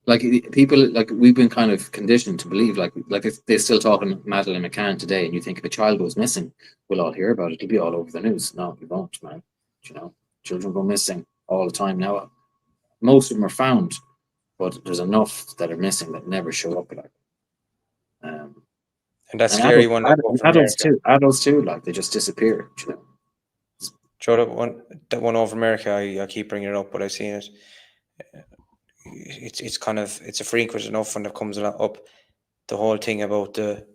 Like people, like we've been kind of conditioned to believe, like they're still talking Madeleine McCann today, and you think if a child goes missing, we'll all hear about it. It'll be all over the news. No, we won't, man. You know, children go missing all the time now. Most of them are found, but there's enough that are missing that never show up. Like, and that's and scary one. Adults too, like they just disappear. You know. Joe, that one over America, I keep bringing it up, but I've seen it. It's kind of, it's a frequent enough when it comes up, the whole thing about the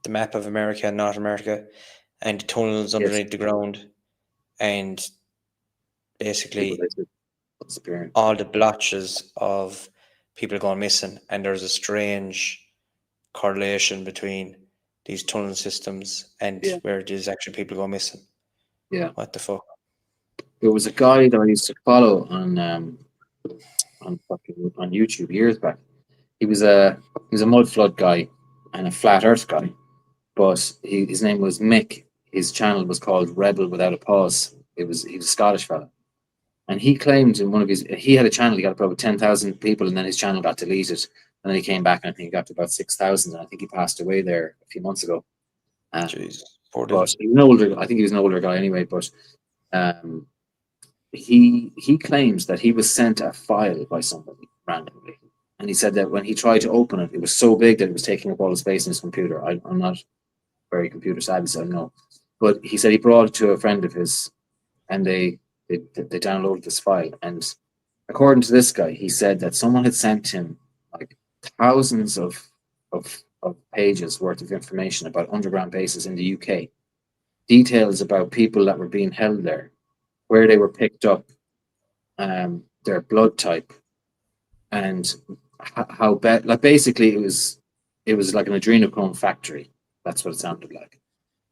map of America and North America and the tunnels underneath the ground, and basically all the blotches of people going missing, and there's a strange correlation between these tunnel systems and where there's actually people going missing. Yeah. What the fuck? There was a guy that I used to follow on YouTube years back. He was a mud flood guy and a flat Earth guy, but his name was Mick. His channel was called Rebel Without a Pause. He was a Scottish fella, and he claimed in one of he had a channel. He got about 10,000 people, and then his channel got deleted. And then he came back, and I think he got to about 6,000. And I think he passed away there a few months ago. Jeez, but he was an older. I think he was an older guy anyway. But he claims that he was sent a file by somebody randomly, and he said that when he tried to open it, it was so big that it was taking up all the space in his computer. I'm not very computer savvy, so I don't know. But he said he brought it to a friend of his, and they downloaded this file. And according to this guy, he said that someone had sent him like thousands of pages worth of information about underground bases in the UK, details about people that were being held there, where they were picked up, their blood type, and how bad. Like basically, it was like an adrenochrome factory. That's what it sounded like.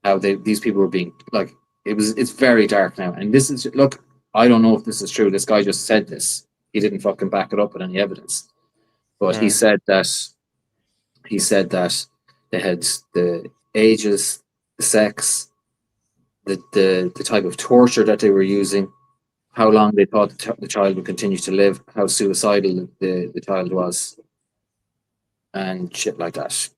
How these people were being like. It's very dark now, and this is, look, I don't know if this is true. This guy just said this. He didn't fucking back it up with any evidence, but he said that they had the ages, the sex, the type of torture that they were using, how long they thought the child would continue to live, how suicidal the child was, and shit like that.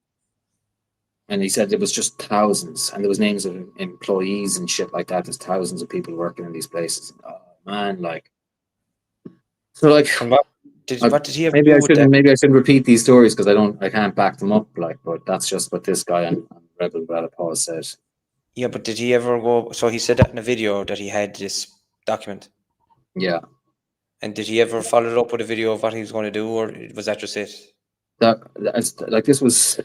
And he said it was just thousands, and there was names of employees and shit like that. There's thousands of people working in these places. Oh man, like, so like, what did he have? Maybe I shouldn't repeat these stories because I can't back them up. Like, but that's just what this guy on Rebel Without a Pause said. Yeah, but did he ever go? So he said that in a video that he had this document. Yeah. And did he ever follow it up with a video of what he was going to do, or was that just it? That's like, this was a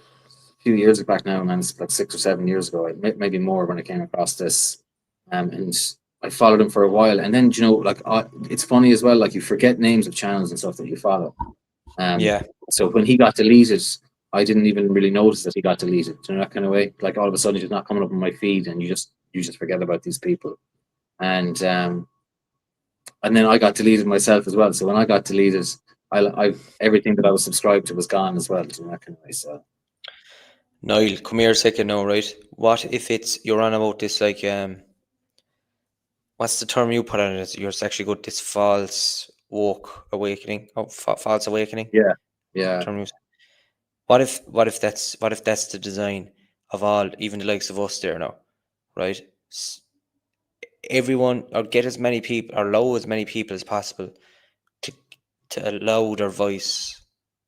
few years back now, man. It's like 6 or 7 years ago, maybe more, when I came across this, and I followed him for a while. And then, you know, like, it's funny as well. Like, you forget names of channels and stuff that you follow. Yeah. So when he got deleted, I didn't even really notice that he got deleted. You know, that kind of way. Like, all of a sudden, he's not coming up on my feed, and you just forget about these people. And then I got deleted myself as well. So when I got deleted, I everything that I was subscribed to was gone as well. You know, that kind of way. So. Niall, come here a second now, right? What if you're on about this, like, what's the term you put on it? You're actually got this false awakening. Oh, false awakening. Yeah, yeah. What if that's the design of all, even the likes of us there now, right? Everyone, or get as many people, or allow as many people as possible to allow their voice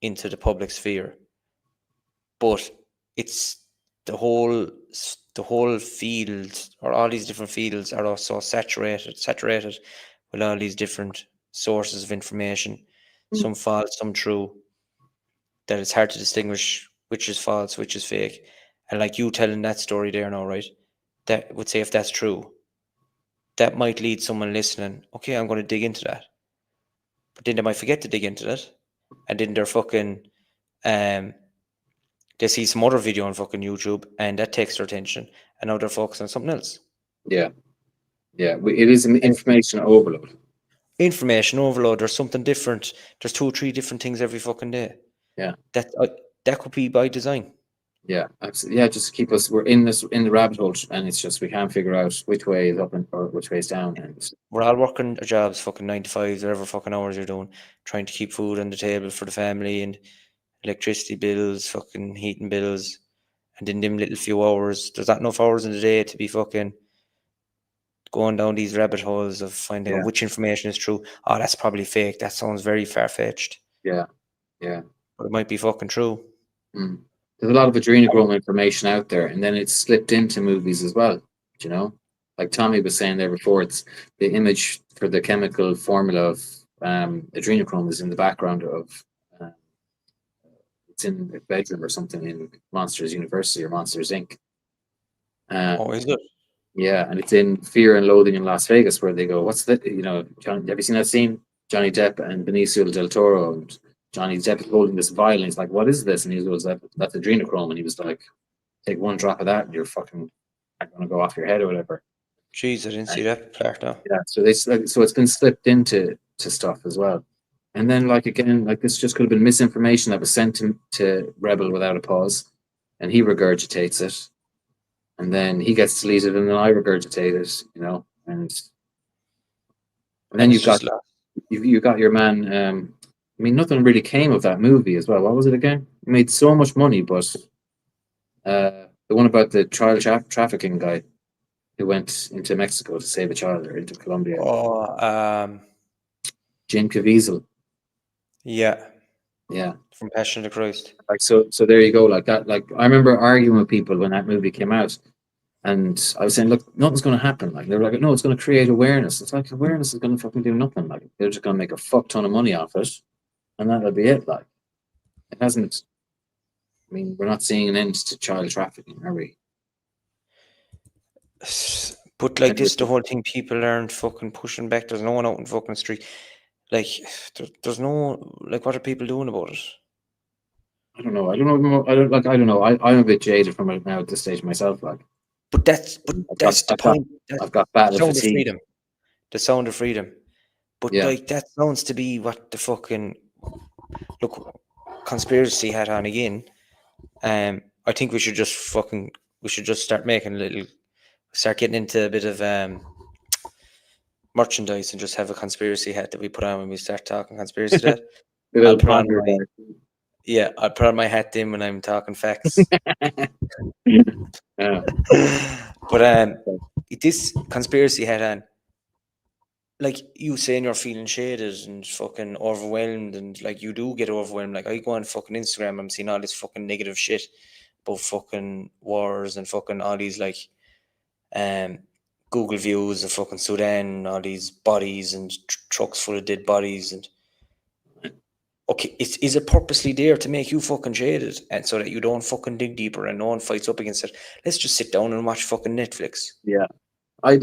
into the public sphere, but it's the whole field, or all these different fields are also saturated with all these different sources of information, some false, some true, that it's hard to distinguish which is false, which is fake. And like you telling that story there now, right, that would say, if that's true, that might lead someone listening, okay, I'm going to dig into that, but then they might forget to dig into that, and then they're fucking they see some other video on fucking YouTube, and that takes their attention, and now they're focused on something else. Yeah. It is an information overload. There's something different. There's 2 or 3 different things every fucking day. Yeah. That that could be by design. Yeah, absolutely. Yeah, just keep us. We're in the rabbit hole, and it's just we can't figure out which way is up or which way is down. And We're all working our jobs, fucking 9 to 5, whatever fucking hours you're doing, trying to keep food on the table for the family and electricity bills, fucking heating bills, and in them little few hours, there's not enough hours in the day to be fucking going down these rabbit holes of finding out which information is true. Oh, that's probably fake. That sounds very far-fetched. yeah, But it might be fucking true. mm. There's a lot of adrenochrome information out there, and then it's slipped into movies as well. You know, like Tommy was saying there before, it's the image for the chemical formula of adrenochrome is in the background of it's in a bedroom or something in Monsters University or Monsters Inc. Is it? Yeah, and it's in Fear and Loathing in Las Vegas where they go, "What's that?" You know, have you seen that scene? Johnny Depp and Benicio del Toro, and Johnny Depp is holding this vial, and he's like, "What is this?" And he goes, "That's adrenochrome," and he was like, "Take one drop of that, and you're fucking gonna go off your head or whatever." Jeez, I didn't see that part now. Yeah, so it's been slipped into stuff as well, and then like again, like this just could have been misinformation that was sent to Rebel without a pause, and he regurgitates it, and then he gets deleted, and then I regurgitate it, you know, and then you've got your man. I mean, nothing really came of that movie as well. What was it again? It made so much money, but the one about the child trafficking guy who went into Mexico to save a child or into Colombia. Jim Caviezel. Yeah. Yeah. From Passion of the Christ. Like so there you go. Like that. Like I remember arguing with people when that movie came out, and I was saying, look, nothing's going to happen. Like they were like, no, it's going to create awareness. It's like awareness is going to fucking do nothing. Like they're just going to make a fuck ton of money off it, and that'll be it. Like it hasn't. I mean, we're not seeing an end to child trafficking, are we? But like this, the whole thing, people aren't fucking pushing back. There's no one out in fucking street. Like, there's no, like, what are people doing about it? I don't know. I don't know. I'm a bit jaded from it now at this stage myself. Like, but that's the point. I've got battle sound fatigue. Of freedom. The sound of freedom. But like, that sounds to be what the fucking conspiracy hat on again. I think we should just start making start getting into a bit of merchandise and just have a conspiracy hat that we put on when we start talking conspiracy hat. I'll put on my hat then when I'm talking facts. Yeah. But this conspiracy hat on, like you saying you're feeling shaded and fucking overwhelmed, and like you do get overwhelmed. Like I go on fucking Instagram, I'm seeing all this fucking negative shit about fucking wars and fucking all these like Google views of fucking Sudan, all these bodies and trucks full of dead bodies. And okay, is it purposely there to make you fucking shaded and so that you don't fucking dig deeper and no one fights up against it? Let's just sit down and watch fucking Netflix. Yeah, I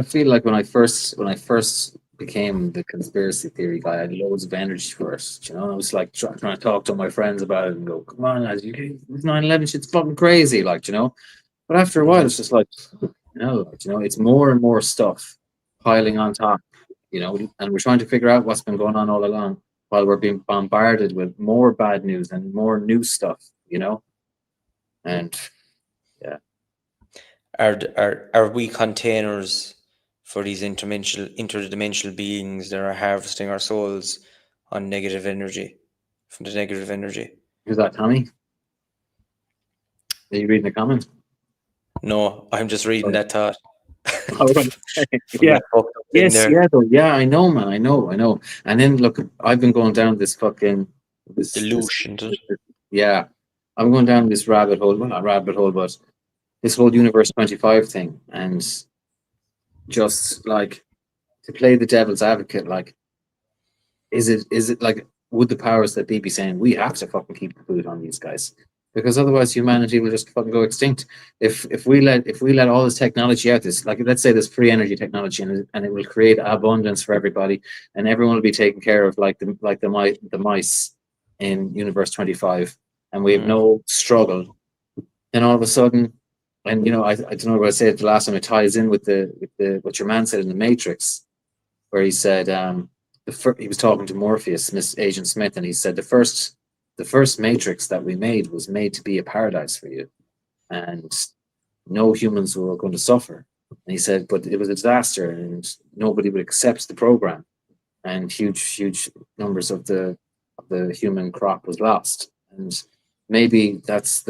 feel like when I first became the conspiracy theory guy, I had loads of energy for it. You know, I was like trying to talk to my friends about it and go, "Come on, lads, 9/11 shit's fucking crazy," like, you know. But after a while, it's just like, it's more and more stuff piling on top, you know, and we're trying to figure out what's been going on all along while we're being bombarded with more bad news and more new stuff, you know. And yeah, are we containers for these interdimensional beings that are harvesting our souls on negative energy, from the negative energy? Who's that, Tommy? Are you reading the comments? No, I'm just reading that thought. Yeah. Yeah, I know, man. I know. And then look, I've been going down this fucking delusion. Yeah, I'm going down this rabbit hole. Well, not rabbit hole, but this whole Universe 25 thing, and just like to play the devil's advocate. Like, is it like, would the powers that be saying we have to fucking keep the food on these guys? Because otherwise humanity will just fucking go extinct. If we let all this technology out, this, like, let's say there's free energy technology and it will create abundance for everybody, and everyone will be taken care of like the mice in Universe 25, and we have no struggle. Then all of a sudden, and you know, I don't know what I said the last time, it ties in with the what your man said in the Matrix, where he said he was talking to Morpheus, Agent Smith, and he said the first the first matrix that we made was made to be a paradise for you, and no humans were going to suffer. And he said, but it was a disaster, and nobody would accept the program, and huge numbers of the human crop was lost. And maybe this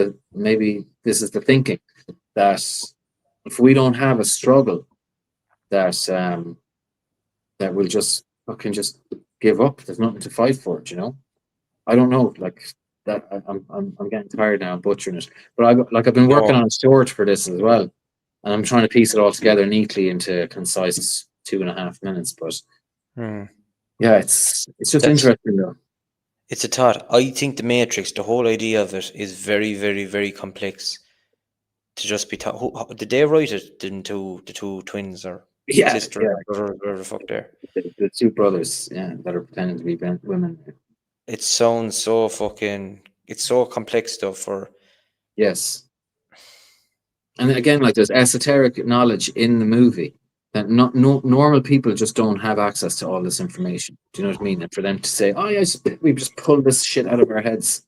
is the thinking, that if we don't have a struggle, that that we'll just fucking just give up. There's nothing to fight for, you know. I don't know, like that. I'm getting tired now of butchering it, but I've been working on a storage for this as well, and I'm trying to piece it all together neatly into a concise 2.5 minutes. But yeah, it's just interesting though. It's a thought. I think the Matrix, the whole idea of it, is very, very, very complex to just be taught. Did they write it? Didn't the two twins or sister or brother, whatever the fuck they're? The two brothers, that are pretending to be women. It sounds so fucking. It's so complex stuff. For yes, and again, like there's esoteric knowledge in the movie that normal people just don't have access to all this information. Do you know what I mean? And for them to say, "Oh yeah, we just pulled this shit out of our heads,"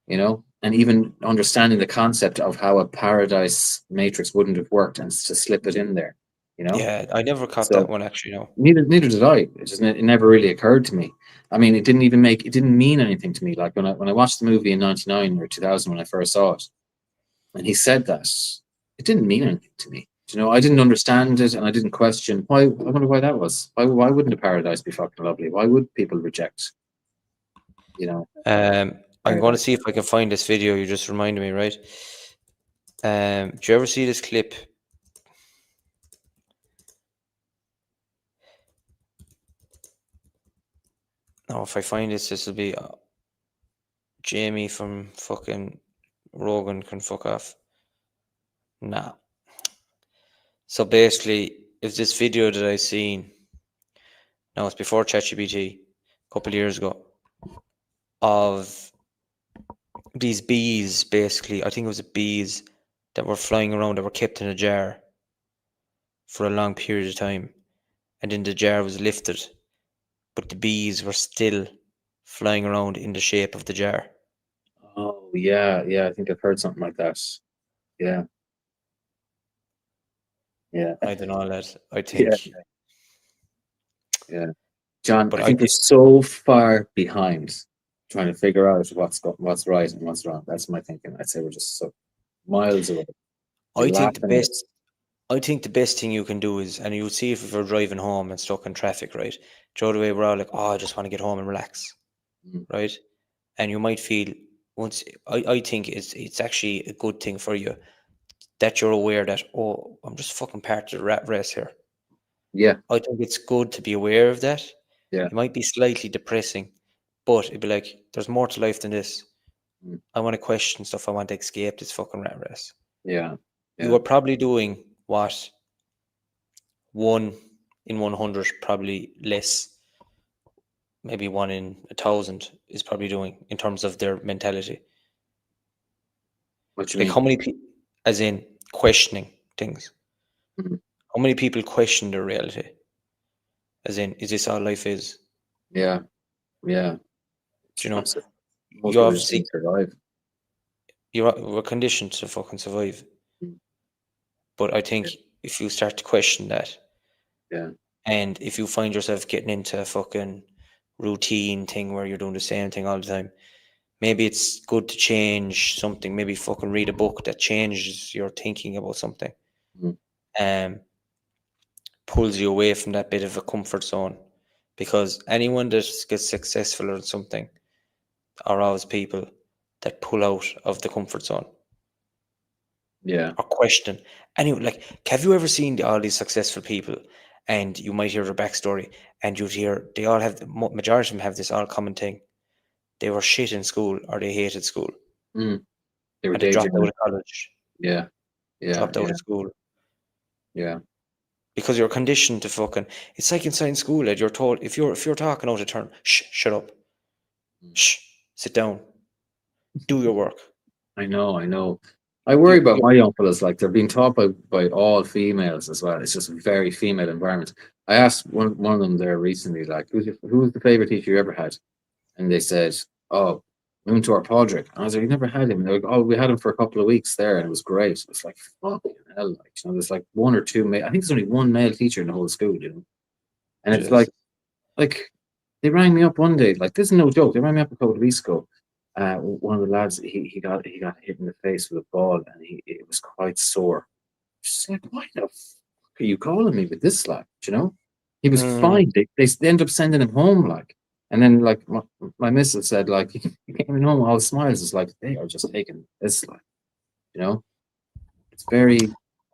you know, and even understanding the concept of how a paradise matrix wouldn't have worked, and to slip it in there, you know. Yeah, I never caught that one actually. No, neither did I. It never really occurred to me. I mean, it didn't mean anything to me. Like when I watched the movie in 99 or 2000 when I first saw it, and he said that, it didn't mean anything to me. You know, I didn't understand it, and I didn't question why. I wonder why that was. Why wouldn't a paradise be fucking lovely? Why would people reject? You know. I'm going to see if I can find this video. You just reminded me, right? Do you ever see this clip? No, if I find this will be Jamie from fucking Rogan can fuck off. Nah. So basically, if this video that I seen, no, it's before ChatGPT, a couple of years ago, of these bees, basically, I think it was bees that were flying around, that were kept in a jar for a long period of time, and then the jar was lifted, but the bees were still flying around in the shape of the jar. Oh yeah, I think I've heard something like that. Yeah. I don't know, lad. I think. Yeah. John, but I think we're so far behind trying to figure out what's right and what's wrong. That's my thinking. I'd say we're just so miles away. I think the best thing you can do is, and you'll see if you're driving home and stuck in traffic, right? Joe, the way we're all like, oh, I just want to get home and relax, right? And you might feel I think it's actually a good thing for you that you're aware that, oh, I'm just fucking part of the rat race here. Yeah. I think it's good to be aware of that. Yeah. It might be slightly depressing, but it'd be like, there's more to life than this. I want to question stuff. I want to escape this fucking rat race. Yeah. You are probably doing what 1 in 100, probably less, maybe 1 in 1,000 is probably doing in terms of their mentality. What you like mean? How many people, as in questioning things? How many people question their reality? As in, is this all life is? Yeah. Do you know? You obviously survive. We're conditioned to fucking survive. But I think if you start to question that, and if you find yourself getting into a fucking routine thing where you're doing the same thing all the time, maybe it's good to change something. Maybe fucking read a book that changes your thinking about something. Pulls you away from that bit of a comfort zone. Because anyone that gets successful or something are always people that pull out of the comfort zone. Yeah. Or question. Anyway, like, have you ever seen all these successful people, and you might hear their backstory, and you'd hear they all have, the majority of them have this all common thing. They were shit in school, or they hated school. They were and they dropped out of college. Dropped out of school. Yeah. Because you're conditioned to fucking, it's like inside school, Ed, you're told, if you're talking out of turn, shut up. Shh, sit down. Do your work. I know. I worry about my young fellas, like they're being taught by all females as well. It's just a very female environment. I asked one of them there recently, like, who's the favorite teacher you ever had? And they said, oh, We went to our Podrick. And I was like, you never had him. And they're like, oh, we had him for a couple of weeks there, and it was great. It's like, fucking hell, like, you know, there's like one or two I think there's only one male teacher in the whole school, you know. And it's like they rang me up one day, like this is no joke. They rang me up a couple of weeks ago. One of the lads, he got hit in the face with a ball, and it was quite sore. Just like, why the fuck are you calling me with this, like, you know? He was fine. They end up sending him home, like, and then like my missus said, like, he came home all smiles. It's like they are just taking this, like, you know. It's very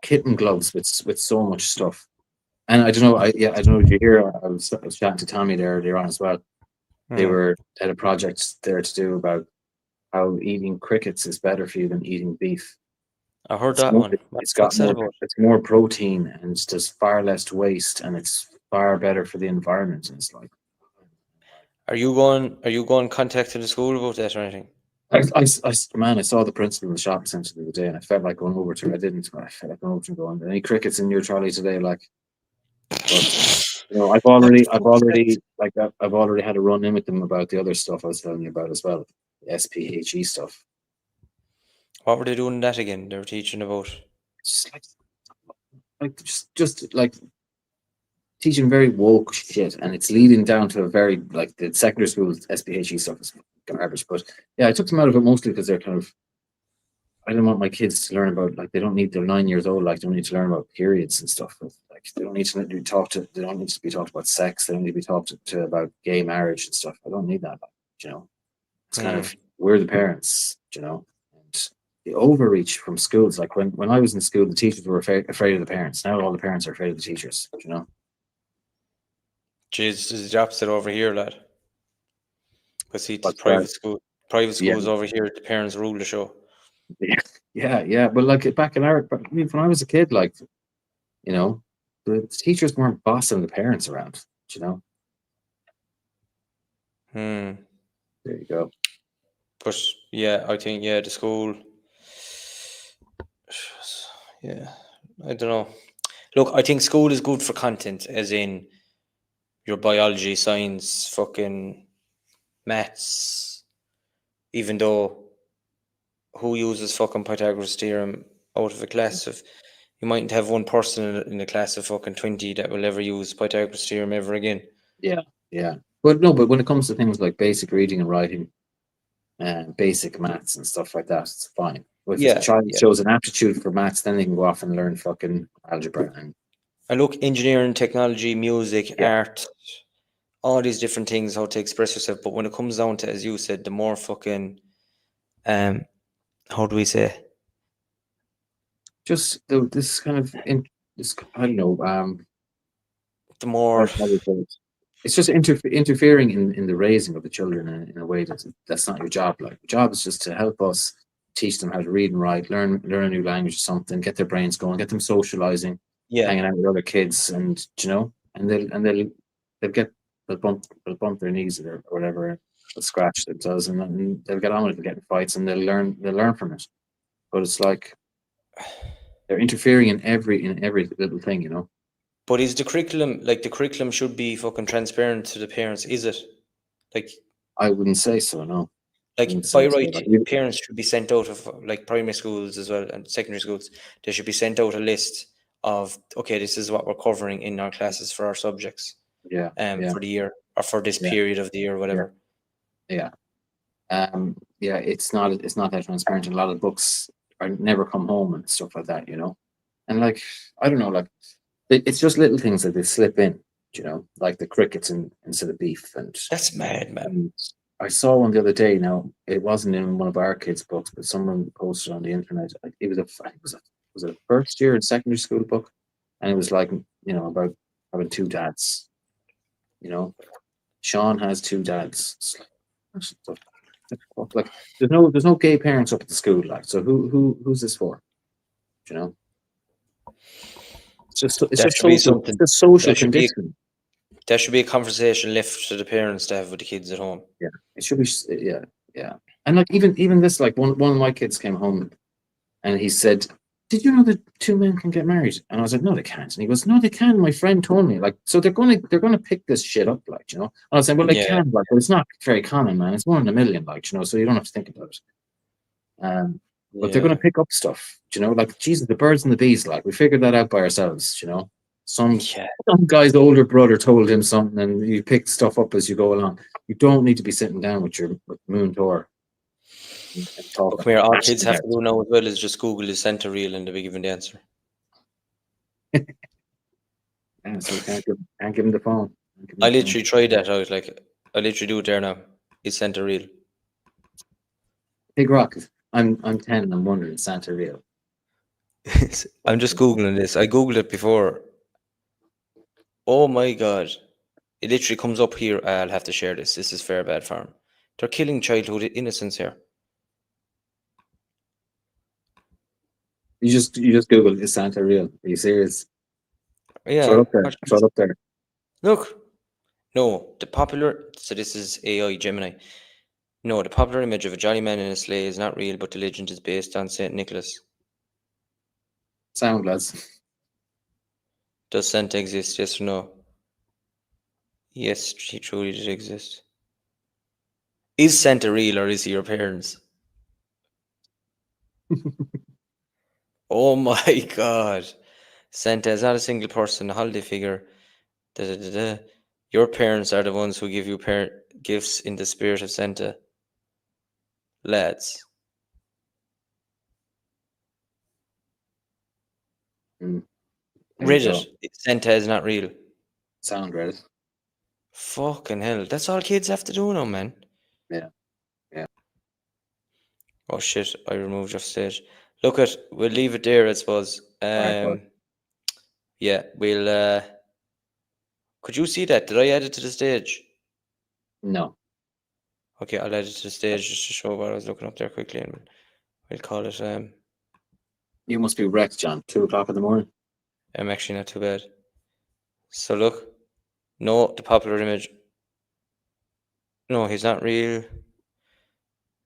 kitten gloves with so much stuff. And I don't know. I don't know. Did you hear? I was chatting to Tommy there earlier on as well. They had a project there to do about how eating crickets is better for you than eating beef. I heard that one. It's more protein, and it's just far less waste, and it's far better for the environment. And it's like, Are you going contacting the school about that or anything? I saw the principal in the shopping centre the other day, and I felt like going over to her. I didn't. But I felt like going over to her and going, any crickets in your trolley today? Like, but, you know, I've already had a run in with them about the other stuff I was telling you about as well, the SPHE stuff. What were they doing that again? They were teaching about just like teaching very woke shit, and it's leading down to a very, like, the secondary school SPHE stuff is garbage. But yeah, I took them out of it mostly because they're kind of, I don't want my kids to learn about, like, they're 9 years old, like, they don't need to learn about periods and stuff. Like, they don't need to be talked about sex. They don't need to be talked to about gay marriage and stuff. I don't need that, like, you know. It's kind of, we're the parents, you know. And the overreach from schools, like when I was in school, the teachers were afraid of the parents. Now all the parents are afraid of the teachers, you know. Jeez, this is the opposite over here, lad. Because see, private schools over here, the parents rule the show. Yeah. But like back in when I was a kid, like, you know, the teachers weren't bossing the parents around, you know. There you go. But yeah, I think the school. Yeah, I don't know. Look, I think school is good for content, as in your biology, science, fucking maths. Even though, who uses fucking Pythagoras theorem out of a class of? You mightn't have one person in a class of fucking 20 that will ever use Pythagoras theorem ever again. Yeah. But when it comes to things like basic reading and writing, and basic maths and stuff like that, it's fine. But if a child shows an aptitude for maths, then they can go off and learn fucking algebra. And look, engineering, technology, music, art, all these different things, how to express yourself. But when it comes down to, as you said, the more fucking, how do we say? Just this kind of, I don't know. The more, it's just interfering in the raising of the children in a way that's not your job. Like, your job is just to help us teach them how to read and write, learn a new language or something, get their brains going, get them socializing, hanging out with other kids, and, you know, and they'll bump their knees or whatever, they'll scratch themselves, and then they'll get on with it, get in fights, and they'll learn from it. But it's like they're interfering in every little thing, you know. But is the curriculum should be fucking transparent to the parents, is it? Like, I wouldn't say so, no. Like, by right, parents should be sent out of, like, primary schools as well and secondary schools. They should be sent out a list of, okay, this is what we're covering in our classes for our subjects. For the year, or for this period of the year, or whatever. It's not that transparent. A lot of books never come home and stuff like that, you know. And, like, I don't know, like, it's just little things that they slip in, you know, like the crickets instead of beef. And that's mad, man. I saw one the other day. Now, it wasn't in one of our kids' books, but someone posted on the internet. It was a first year and secondary school book, and it was like, you know, about having two dads. You know, Sean has two dads. Like, there's no gay parents up at the school. Like, so who's this for? You know. It's just social conditioning. There should be a conversation left to the parents to have with the kids at home. Yeah, it should be. Yeah. And like even this, like one of my kids came home, and he said, did you know that two men can get married? And I was like, no, they can't. And he goes, no, they can. My friend told me. Like, so they're gonna pick this shit up, like, you know. And I was saying, well, they can, like, but it's not very common, man. It's 1 in a million, like, you know. So you don't have to think about it. But they're gonna pick up stuff, you know. Like, Jesus, the birds and the bees. Like, we figured that out by ourselves, you know. Some guy's older brother told him something, and you pick stuff up as you go along. You don't need to be sitting down with your moon tour. Come here, all kids have to do now as well is just Google is center real and they'll be given the answer. Yeah, so can't give him the phone. I literally tried that out. Like, I literally do it there now. Is center real? Big Rock. I'm 10 and I'm wondering, is Santa real? I'm just Googling this. I Googled it before. Oh my God. It literally comes up here. I'll have to share this. This is fair bad farm. They're killing childhood innocence here. You just Google, is Santa real? Are you serious? Yeah. Throw it up there. Look. No, the popular, so this is AI Gemini. No, the popular image of a jolly man in a sleigh is not real, but the legend is based on St. Nicholas. Sound, lads. Does Santa exist? Yes or no? Yes, he truly did exist. Is Santa real or is he your parents? Oh my God. Santa is not a single person, a holiday figure. Your parents are the ones who give you gifts in the spirit of Santa. Lads. Reddit. Santa is not real. Sound, Reddit. Fucking hell. That's all kids have to do now, man. Yeah. Oh shit, I removed you off stage. Look we'll leave it there, I suppose. Yeah, we'll could you see that? Did I add it to the stage? No. Okay, I'll add it to the stage just to show what I was looking up there quickly, and we'll call it You must be wrecked, John. 2 o'clock in the morning. I'm actually not too bad. So look, no, the popular image. No, he's not real.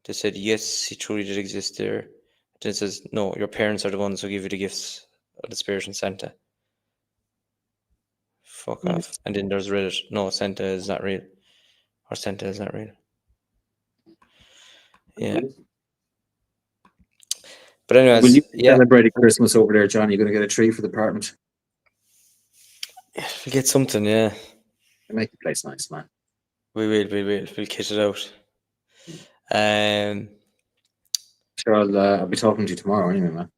They said yes, he truly did exist there. Then it says no, your parents are the ones who give you the gifts of the spirit and Santa. Fuck off. And then there's Reddit. No, Santa is not real. Or Santa is not real. Yeah. But anyways, will you be celebrating Christmas over there, John? You're going to get a tree for the apartment? We'll get something, yeah. We'll make the place nice, man. We will. We'll kit it out. Sure, I'll be talking to you tomorrow anyway, man.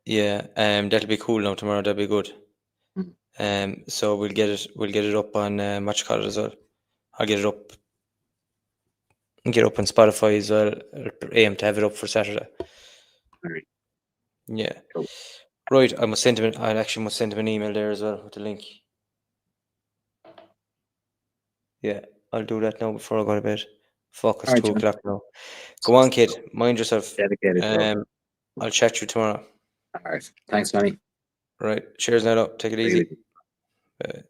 Yeah, that'll be cool now tomorrow. That'll be good. So we'll get it up on what you call it as well. I'll get it up. Get up on Spotify as well. I'll aim to have it up for Saturday. All right. Yeah. Cool. Right. I actually must send him an email there as well with the link. Yeah, I'll do that now before I go to bed. Fuck, it's 2 o'clock now. Go on, kid. Mind yourself. Dedicated. I'll chat to you tomorrow. All right. Thanks, Manny. Right. Cheers now. Take it easy. Bye.